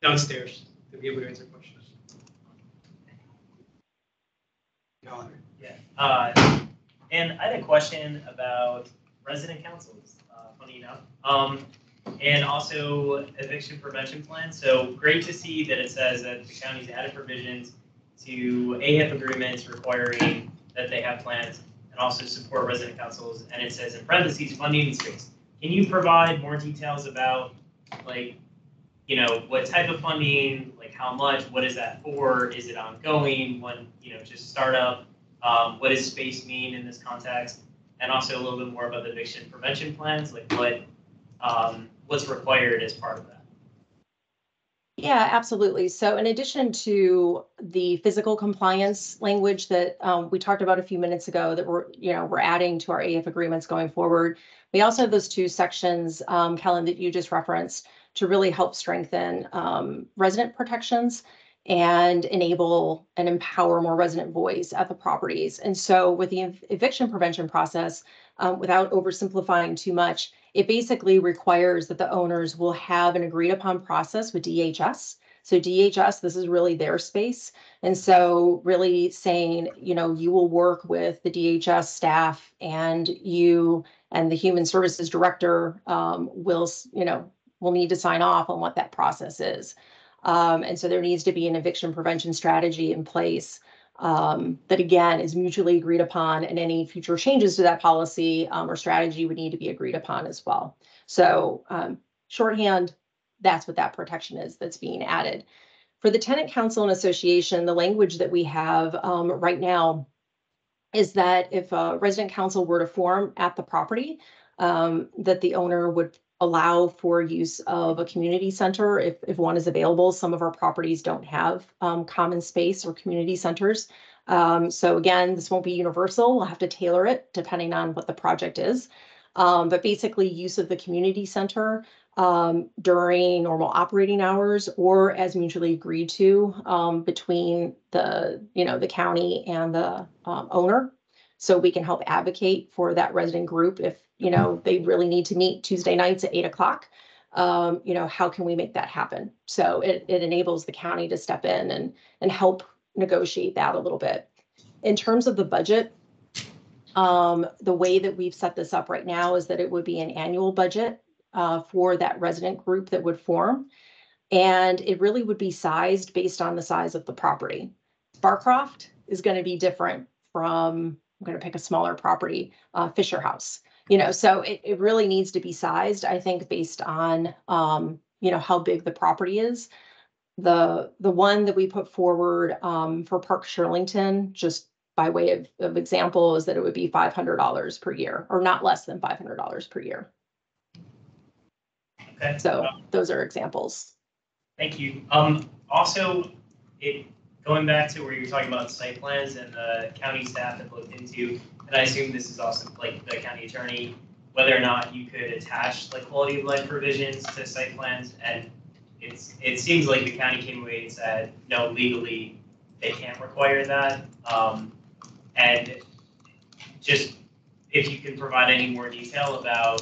downstairs to be able to answer questions. Yeah. And I had a question about resident councils, funny enough. And also eviction prevention plans. So great to see that it says that the county's added provisions to AHIP agreements requiring that they have plans and also support resident councils. And it says in parentheses, funding and space. Can you provide more details about what type of funding, like how much, what is that for? Is it ongoing? When, just startup? What does space mean in this context? And also a little bit more about the eviction prevention plans, like what's required as part of that. Yeah, absolutely. So in addition to the physical compliance language that we talked about a few minutes ago that we're adding to our AF agreements going forward, we also have those two sections, Kellen, that you just referenced to really help strengthen resident protections and enable and empower more resident voice at the properties. And so with the eviction prevention process, without oversimplifying too much, it basically requires that the owners will have an agreed upon process with DHS. So DHS, this is really their space. And so really saying, you will work with the DHS staff and you and the human services director will need to sign off on what that process is. And so there needs to be an eviction prevention strategy in place that again is mutually agreed upon, and any future changes to that policy or strategy would need to be agreed upon as well. So shorthand, that's what that protection is that's being added. For the tenant council and association, the language that we have right now is that if a resident council were to form at the property, that the owner would allow for use of a community center if one is available. Some of our properties don't have common space or community centers. So again, this won't be universal. We'll have to tailor it depending on what the project is. But basically use of the community center during normal operating hours or as mutually agreed to between the county and the owner. So we can help advocate for that resident group if, they really need to meet Tuesday nights at 8 o'clock. How can we make that happen? So it enables the county to step in and help negotiate that a little bit. In terms of the budget, the way that we've set this up right now is that it would be an annual budget for that resident group that would form. And it really would be sized based on the size of the property. Barcroft is going to be different from, I'm going to pick a smaller property, Fisher House. So it really needs to be sized, I think, based on, how big the property is. The one that we put forward for Park Shirlington, just by way of example, is that it would be $500 per year, or not less than $500 per year. Okay. So those are examples. Thank you. Also, going back to where you're talking about site plans and the county staff have looked into, and I assume this is also like the county attorney, whether or not you could attach like quality of life provisions to site plans. And it seems like the county came away and said, no, legally they can't require that. And just if you can provide any more detail about,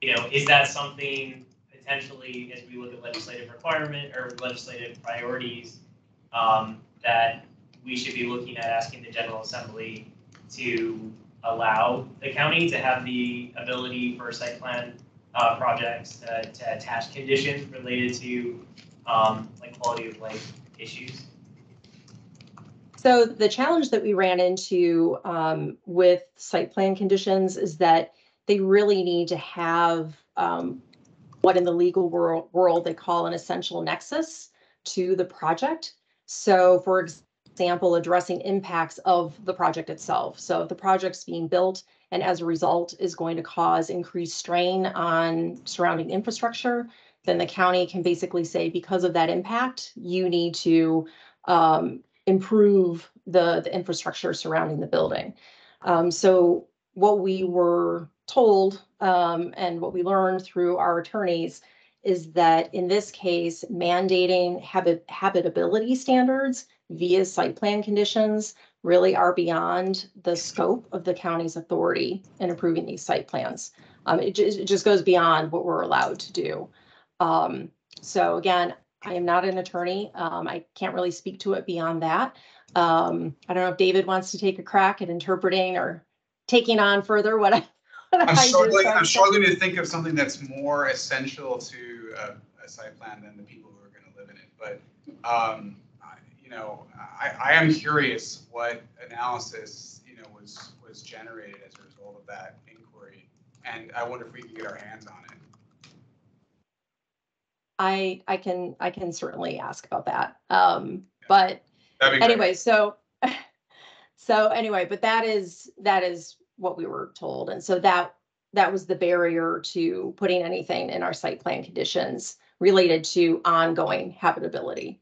is that something potentially, as we look at legislative requirement or legislative priorities, that we should be looking at asking the General Assembly to allow the county to have the ability for site plan projects to attach conditions related to like quality of life issues? So the challenge that we ran into with site plan conditions is that they really need to have what in the legal world they call an essential nexus to the project. So for example, addressing impacts of the project itself. So if the project's being built and as a result is going to cause increased strain on surrounding infrastructure, then the county can basically say, because of that impact, you need to improve the infrastructure surrounding the building. So what we were told and what we learned through our attorneys is that in this case, mandating habitability standards via site plan conditions really are beyond the scope of the county's authority in approving these site plans. It just goes beyond what we're allowed to do. So again, I am not an attorney. I can't really speak to it beyond that. I don't know if David wants to take a crack at interpreting or taking on further what I I'm struggling to think of something that's more essential to a site plan than the people who are going to live in it. But you know, I am curious what analysis was generated as a result of that inquiry, and I wonder if we can get our hands on it. I can certainly ask about that. But anyway, so anyway, but that is what we were told, and so that was the barrier to putting anything in our site plan conditions related to ongoing habitability.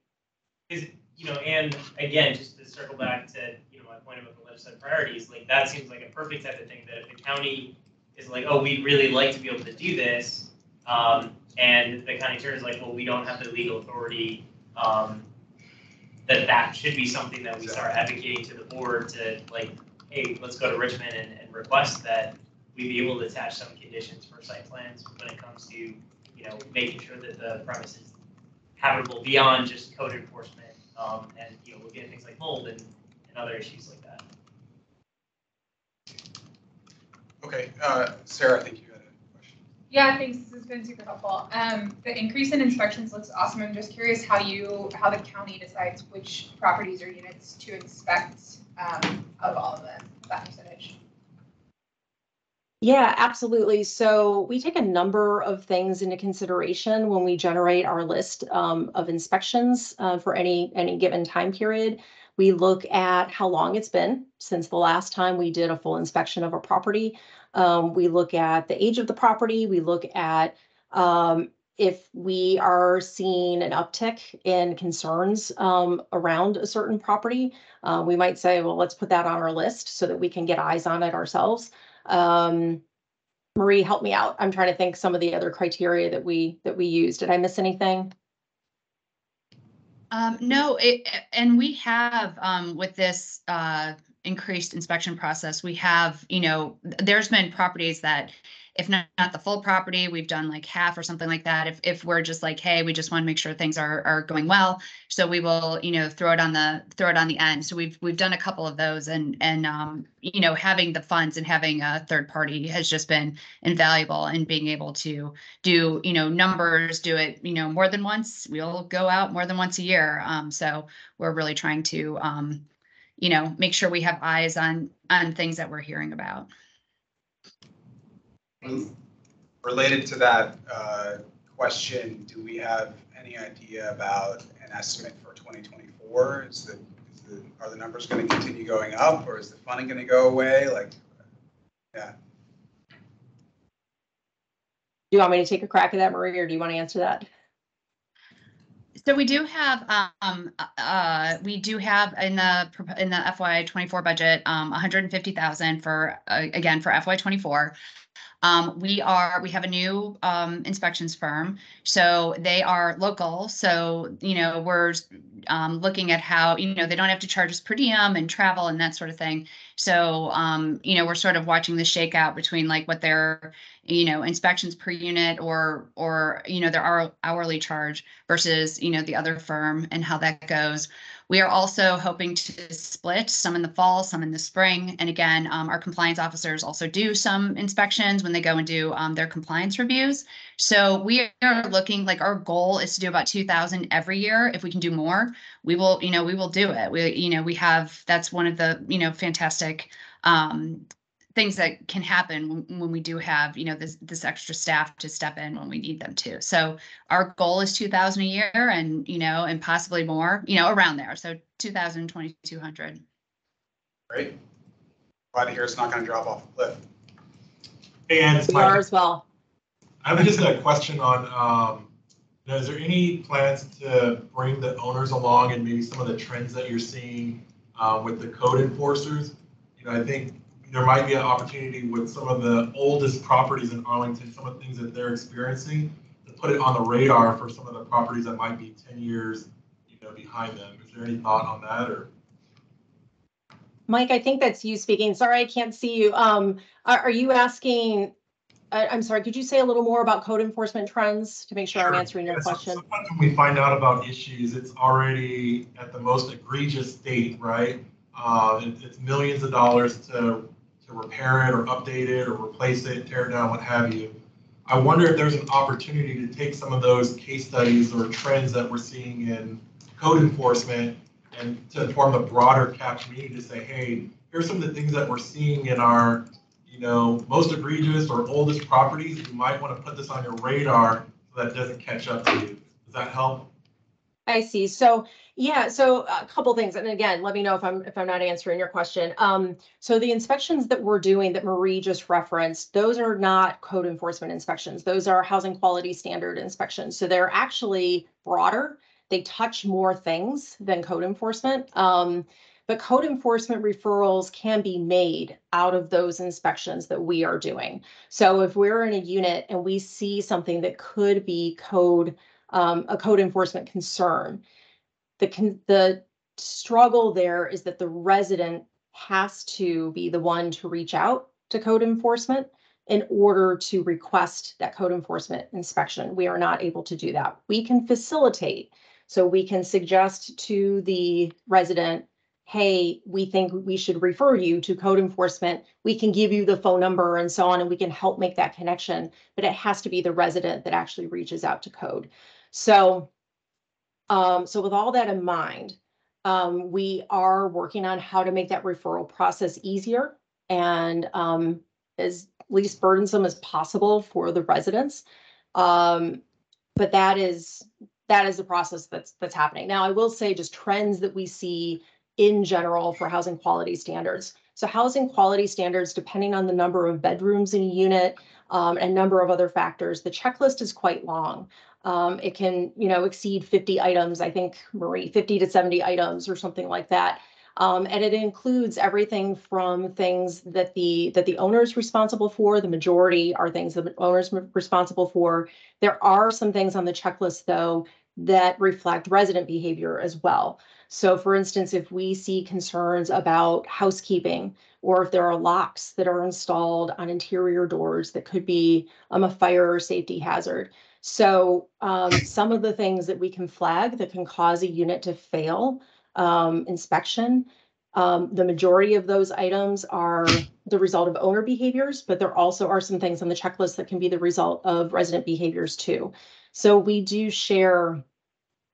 And again, just to circle back to my point about the legislative priorities, like that seems like a perfect type of thing that if the county is like, oh, we'd really like to be able to do this, and the county attorney is like, well, we don't have the legal authority, that should be something that we start advocating to the board to like, hey, let's go to Richmond and request that we be able to attach some conditions for site plans when it comes to, making sure that the premise is habitable beyond just code enforcement, and, looking at things like mold and other issues like that. Okay, Sarah, I think you had a question. Yeah, thanks. This has been super helpful. The increase in inspections looks awesome. I'm just curious how the county decides which properties or units to inspect of all of them, that percentage. Yeah, absolutely. So we take a number of things into consideration when we generate our list of inspections for any given time period. We look at how long it's been since the last time we did a full inspection of a property. We look at the age of the property. We look at if we are seeing an uptick in concerns around a certain property. We might say, well, let's put that on our list so that we can get eyes on it ourselves. Marie, help me out. I'm trying to think some of the other criteria that we use. Did I miss anything? No, and we have with this increased inspection process, we have, there's been properties that if not the full property, we've done like half or something like that. If we're just like, hey, we just want to make sure things are going well, so we will, throw it on the end. So we've done a couple of those, and having the funds and having a third party has just been invaluable in being able to do, numbers, do it, more than once. We'll go out more than once a year. So we're really trying to, make sure we have eyes on things that we're hearing about. Related to that question, do we have any idea about an estimate for 2024? Are the numbers going to continue going up, or is the funding going to go away? Like, yeah. Do you want me to take a crack at that, Marie, or do you want to answer that? So we do have in the FY24 budget, 150,000 for again for FY24. We have a new inspections firm, so they are local. So, we're looking at how, they don't have to charge us per diem and travel and that sort of thing. So, we're sort of watching the shakeout between like what their, inspections per unit or, their hourly charge versus, the other firm and how that goes. We are also hoping to split some in the fall, some in the spring. And again, our compliance officers also do some inspections when they go and do their compliance reviews. So we are looking, like, our goal is to do about 2,000 every year. If we can do more, we will do it. That's one of the, fantastic things that can happen when we do have, this extra staff to step in when we need them to. So our goal is 2,000 a year, and, and possibly more, around there. So 2,000, 2,200. Great. Glad to hear it's not going to drop off a cliff. And we are as well. I have just a question on, is there any plans to bring the owners along and maybe some of the trends that you're seeing with the code enforcers? I think there might be an opportunity with some of the oldest properties in Arlington, some of the things that they're experiencing, that put it on the radar for some of the properties that might be 10 years, behind them. Is there any thought on that, or? Mike, I think that's you speaking. Sorry, I can't see you. Are you asking, I'm sorry, could you say a little more about code enforcement trends to make sure I'm answering your question? Sometimes when we find out about issues, it's already at the most egregious state, right? It's millions of dollars to repair it or update it or replace it, tear it down, what have you. I wonder if there's an opportunity to take some of those case studies or trends that we're seeing in code enforcement and to inform the broader CAP community to say, hey, here's some of the things that we're seeing in our, most egregious or oldest properties. You might want to put this on your radar so that it doesn't catch up to you. Does that help? I see. So yeah, so a couple things, and again, let me know if I'm not answering your question. So the inspections that we're doing that Marie just referenced, those are not code enforcement inspections. Those are housing quality standard inspections. So they're actually broader. They touch more things than code enforcement. But code enforcement referrals can be made out of those inspections that we are doing. So if we're in a unit and we see something that could be a code enforcement concern, the struggle there is that the resident has to be the one to reach out to code enforcement in order to request that code enforcement inspection. We are not able to do that. We can facilitate. So we can suggest to the resident, hey, we think we should refer you to code enforcement. We can give you the phone number and so on, and we can help make that connection, but it has to be the resident that actually reaches out to code. So, with all that in mind, we are working on how to make that referral process easier and as least burdensome as possible for the residents. But that is the process that's happening. Now, I will say just trends that we see in general for housing quality standards. So housing quality standards, depending on the number of bedrooms in a unit and a number of other factors, the checklist is quite long. It can, exceed 50 items, I think, Marie, 50 to 70 items or something like that. And it includes everything from things that the owner is responsible for. The majority are things that the owner is responsible for. There are some things on the checklist, though, that reflect resident behavior as well. So for instance, if we see concerns about housekeeping, or if there are locks that are installed on interior doors that could be a fire or safety hazard. So some of the things that we can flag that can cause a unit to fail inspection, the majority of those items are the result of owner behaviors, but there also are some things on the checklist that can be the result of resident behaviors too. So we do share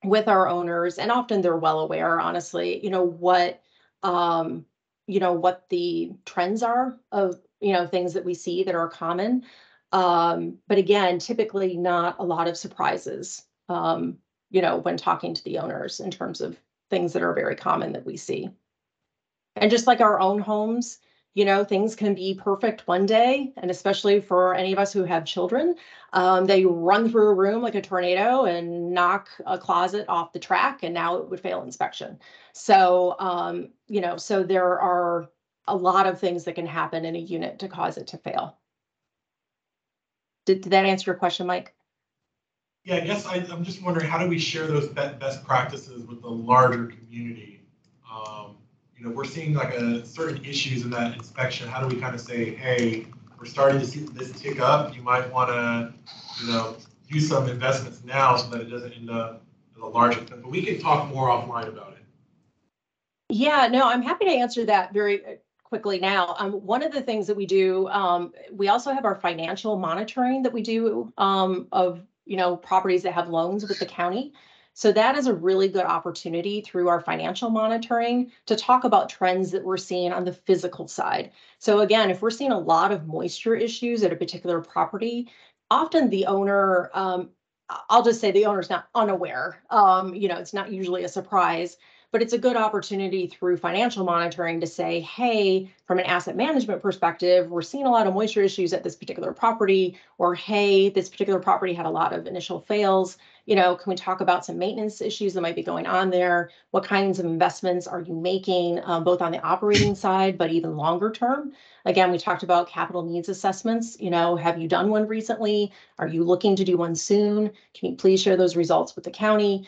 with our owners, and often they're well aware, honestly, what the trends are of, things that we see that are common. But again, typically not a lot of surprises, when talking to the owners in terms of things that are very common that we see. And just like our own homes, things can be perfect one day, and especially for any of us who have children, they run through a room like a tornado and knock a closet off the track, and now it would fail inspection. So, so there are a lot of things that can happen in a unit to cause it to fail. Did that answer your question, Mike? Yeah, I guess I'm just wondering, how do we share those best practices with the larger community? We're seeing like certain issues in that inspection. How do we kind of say, hey, we're starting to see this tick up. You might want to, do some investments now so that it doesn't end up as a larger thing. But we can talk more offline about it. Yeah, no, I'm happy to answer that very quickly now. One of the things that we do, we also have our financial monitoring that we do of properties that have loans with the county. So that is a really good opportunity through our financial monitoring to talk about trends that we're seeing on the physical side. So again, if we're seeing a lot of moisture issues at a particular property, often the owner, I'll just say the owner's not unaware. It's not usually a surprise, but it's a good opportunity through financial monitoring to say, hey, from an asset management perspective, we're seeing a lot of moisture issues at this particular property, or hey, this particular property had a lot of initial fails. can we talk about some maintenance issues that might be going on there? What kinds of investments are you making, both on the operating side, but even longer term? Again, we talked about capital needs assessments. Have you done one recently? Are you looking to do one soon? Can you please share those results with the county?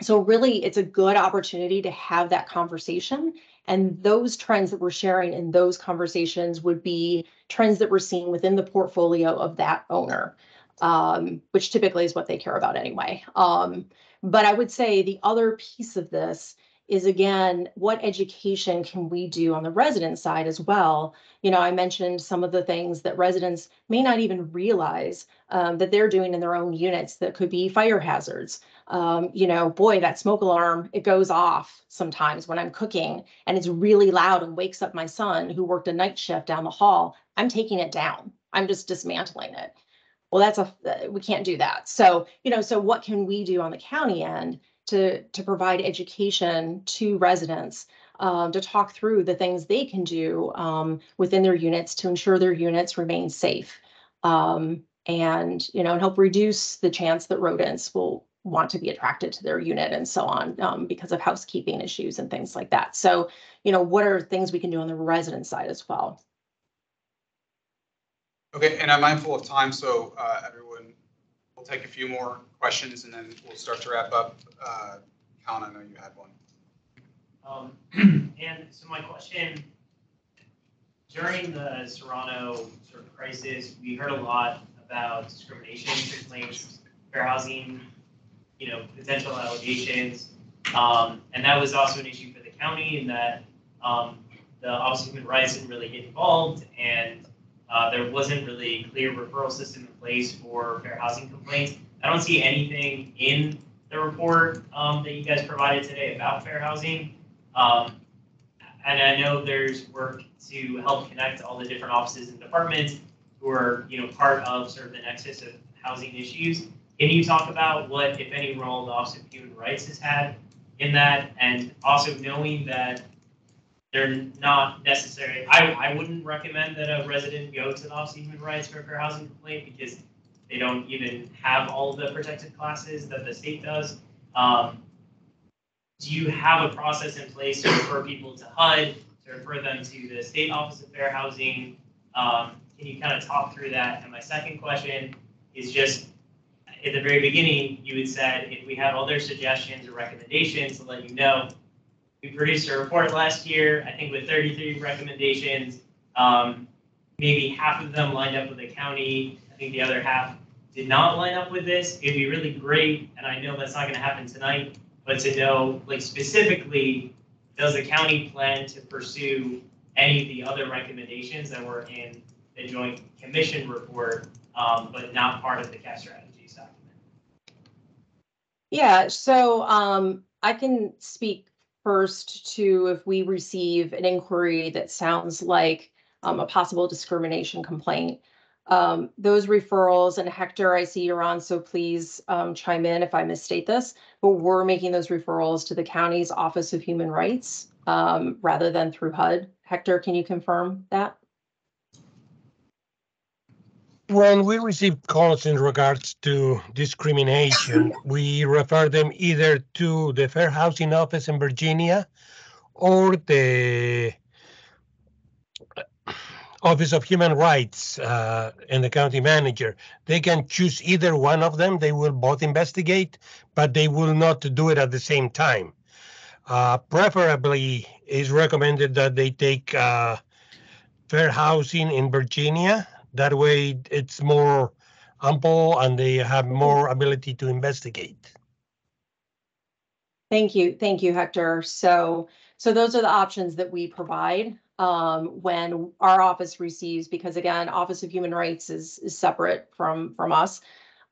So really, it's a good opportunity to have that conversation. And those trends that we're sharing in those conversations would be trends that we're seeing within the portfolio of that owner, which typically is what they care about anyway. But I would say the other piece of this is, again, what education can we do on the resident side as well? I mentioned some of the things that residents may not even realize that they're doing in their own units that could be fire hazards. Boy, that smoke alarm, it goes off sometimes when I'm cooking and it's really loud and wakes up my son who worked a night shift down the hall. I'm taking it down. I'm just dismantling it. Well, we can't do that. So, so what can we do on the county end to provide education to residents, to talk through the things they can do within their units to ensure their units remain safe, and help reduce the chance that rodents will want to be attracted to their unit and so on, because of housekeeping issues and things like that. So, what are things we can do on the resident side as well? Okay, and I'm mindful of time, so everyone, we'll take a few more questions and then we'll start to wrap up. Colin, I know you had one. And so my question, during the Serrano sort of crisis, we heard a lot about discrimination complaints, fair housing, potential allegations. And that was also an issue for the county in that the Office of Human Rights didn't really get involved, and there wasn't really a clear referral system in place for fair housing complaints. I don't see anything in the report that you guys provided today about fair housing. And I know there's work to help connect all the different offices and departments who are, part of sort of the nexus of housing issues. Can you talk about what, if any, role the Office of Human Rights has had in that? And also knowing that they're not necessary, I wouldn't recommend that a resident go to the Office of Human Rights for a fair housing complaint because they don't even have all the protected classes that the state does. Do you have a process in place to refer people to HUD, to refer them to the State Office of Fair Housing? Can you kind of talk through that? And my second question is just, at the very beginning, you had said if we have other suggestions or recommendations to let you know. We produced a report last year, I think with 33 recommendations. Maybe half of them lined up with the county. I think the other half did not line up with this. It'd be really great, and I know that's not going to happen tonight, but to know, specifically, does the county plan to pursue any of the other recommendations that were in the Joint Commission report, but not part of the CAP strategies document? Yeah, so I can speak first to if we receive an inquiry that sounds like a possible discrimination complaint. Those referrals, and Hector, I see you're on, so please chime in if I misstate this, but we're making those referrals to the county's Office of Human Rights rather than through HUD. Hector, can you confirm that? When we receive calls in regards to discrimination, we refer them either to the Fair Housing Office in Virginia or the Office of Human Rights and the county manager. They can choose either one of them. They will both investigate, but they will not do it at the same time. Preferably, is recommended that they take Fair Housing in Virginia. That way it's more ample and they have more ability to investigate. Thank you, Hector. So those are the options that we provide when our office receives, because again, Office of Human Rights is separate from us.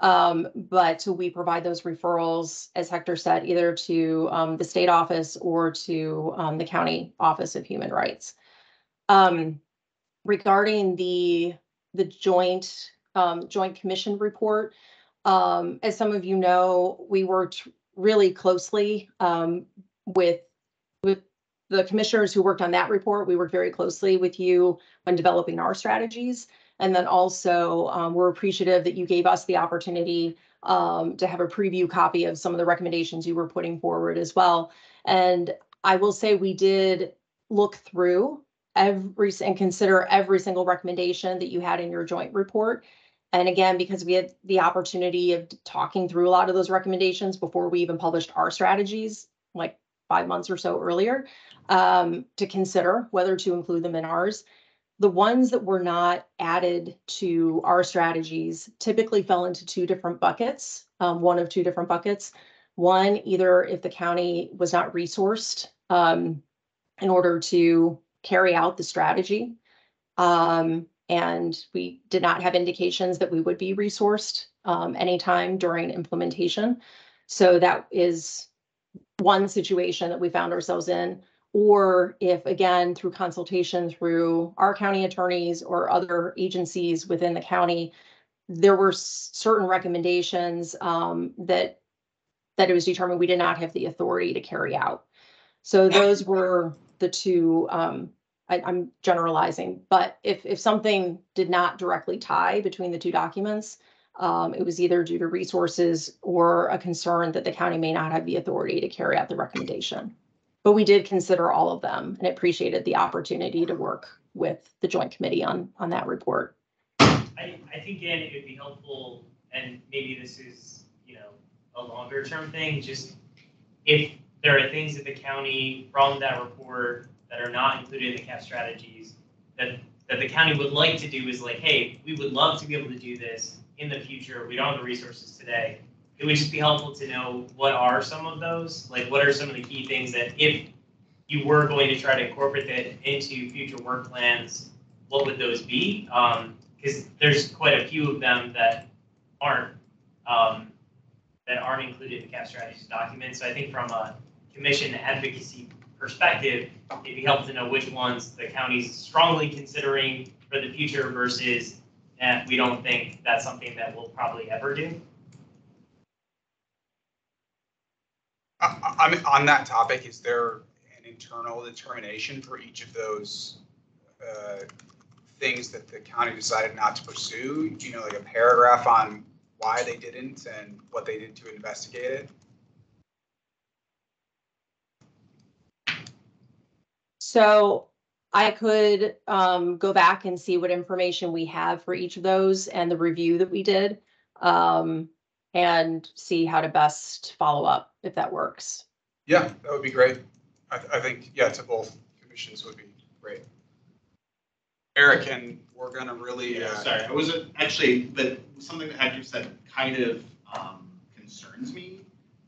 But we provide those referrals, as Hector said, either to the state office or to the county Office of Human Rights. Regarding the joint commission report, as some of you know, we worked really closely with the commissioners who worked on that report. We worked very closely with you when developing our strategies. And then also we're appreciative that you gave us the opportunity to have a preview copy of some of the recommendations you were putting forward as well. And I will say we did look through and consider every single recommendation that you had in your joint report. And again, because we had the opportunity of talking through a lot of those recommendations before we even published our strategies, like 5 months or so earlier, to consider whether to include them in ours. The ones that were not added to our strategies typically fell into two different buckets, one of two different buckets. One, either if the county was not resourced in order to carry out the strategy, and we did not have indications that we would be resourced anytime during implementation. So that is one situation that we found ourselves in. Or if, again, through consultation through our county attorneys or other agencies within the county, there were certain recommendations that it was determined we did not have the authority to carry out. So those were the two, I'm generalizing, but if something did not directly tie between the two documents, it was either due to resources or a concern that the county may not have the authority to carry out the recommendation. But we did consider all of them and appreciated the opportunity to work with the joint committee on that report. I think, again, it would be helpful, and maybe this is, a longer term thing, just if there are things that the county from that report that are not included in the CAP strategies that the county would like to do is like, hey, we would love to be able to do this in the future. We don't have the resources today. It would just be helpful to know what are some of those, like what are some of the key things that if you were going to try to incorporate that into future work plans, what would those be? Because there's quite a few of them that aren't included in the CAP strategies document. So I think from a commission advocacy perspective, it'd be helpful to know which ones the county's strongly considering for the future versus we don't think that's something that we'll probably ever do. On that topic, is there an internal determination for each of those things that the county decided not to pursue? Like a paragraph on why they didn't and what they did to investigate it? So I could go back and see what information we have for each of those and the review that we did, and see how to best follow up if that works. Yeah, that would be great. I think, yeah, to both commissions would be great. Eric, and we're gonna really. Sorry, I wasn't actually, but something that Hector said kind of concerns me.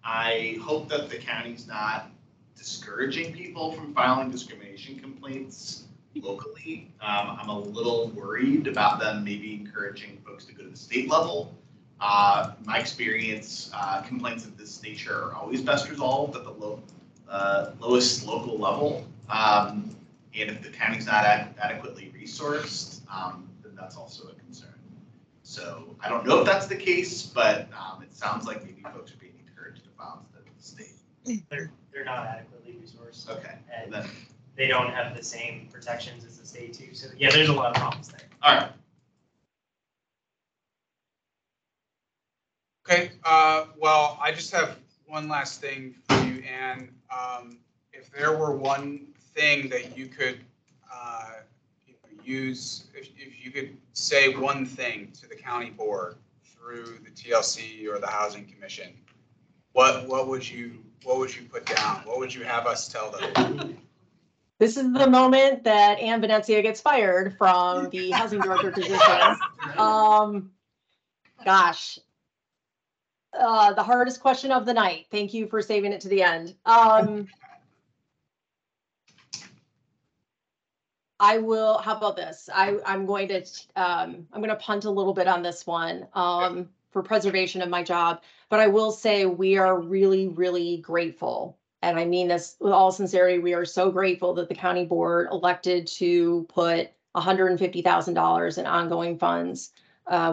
I hope that the county's not discouraging people from filing discrimination complaints locally. I'm a little worried about them maybe encouraging folks to go to the state level. My experience, complaints of this nature are always best resolved at the lowest local level. And if the county's not adequately resourced, then that's also a concern. So I don't know if that's the case, but it sounds like maybe folks are being encouraged to file to the state. They're not adequately resourced. Okay. And then they don't have the same protections as the state too. So yeah, there's a lot of problems there. All right. Okay. Well, I just have one last thing for you, Anne. If there were one thing that you could use, if you could say one thing to the county board through the TLC or the Housing Commission, what would you put down? What would you have us tell them? This is the moment that Ann Venezia gets fired from the housing director position. Gosh. The hardest question of the night. Thank you for saving it to the end. I will, how about this? I'm going to punt a little bit on this one for preservation of my job, but I will say we are really, really grateful. And I mean this with all sincerity, we are so grateful that the county board elected to put $150,000 in ongoing funds,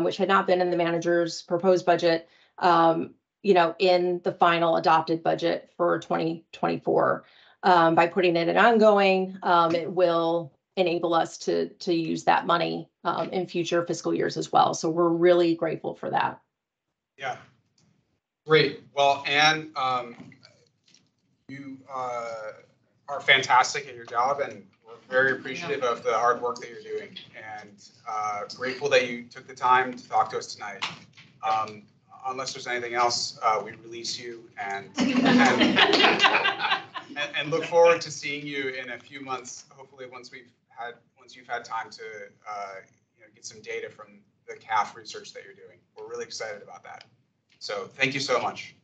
which had not been in the manager's proposed budget, in the final adopted budget for 2024. By putting it in ongoing, it will enable us to use that money in future fiscal years as well. So we're really grateful for that. Yeah, Great. Well, Anne, you are fantastic at your job, and we're very appreciative of the hard work that you're doing, and grateful that you took the time to talk to us tonight. Unless there's anything else, we release you and look forward to seeing you in a few months. Hopefully, once you've had time to get some data from the CAF research that you're doing. We're really excited about that. So thank you so much.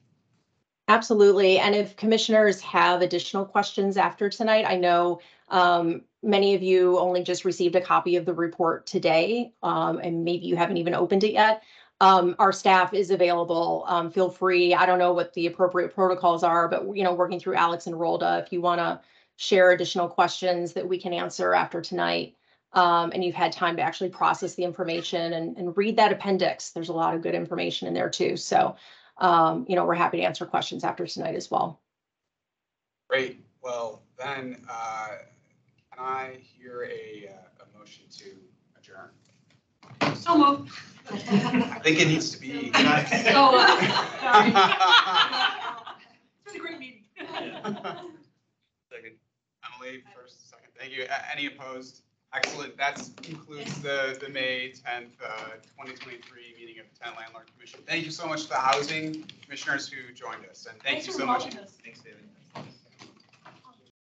Absolutely. And if commissioners have additional questions after tonight, I know many of you only just received a copy of the report today, and maybe you haven't even opened it yet. Our staff is available. Feel free. I don't know what the appropriate protocols are, but working through Alex and Rolda, if you want to share additional questions that we can answer after tonight, and you've had time to actually process the information and read that appendix. There's a lot of good information in there too. So, we're happy to answer questions after tonight as well. Great. Well, then, can I hear a motion to adjourn? So moved. I think it needs to be. Sorry. It's been a great meeting. Second. Emily, first, second. Thank you. Any opposed? Excellent. That concludes the May 10th, 2023 meeting of the Tenant Landlord Commission. Thank you so much to the housing commissioners who joined us, and thank you so much. Thanks, David.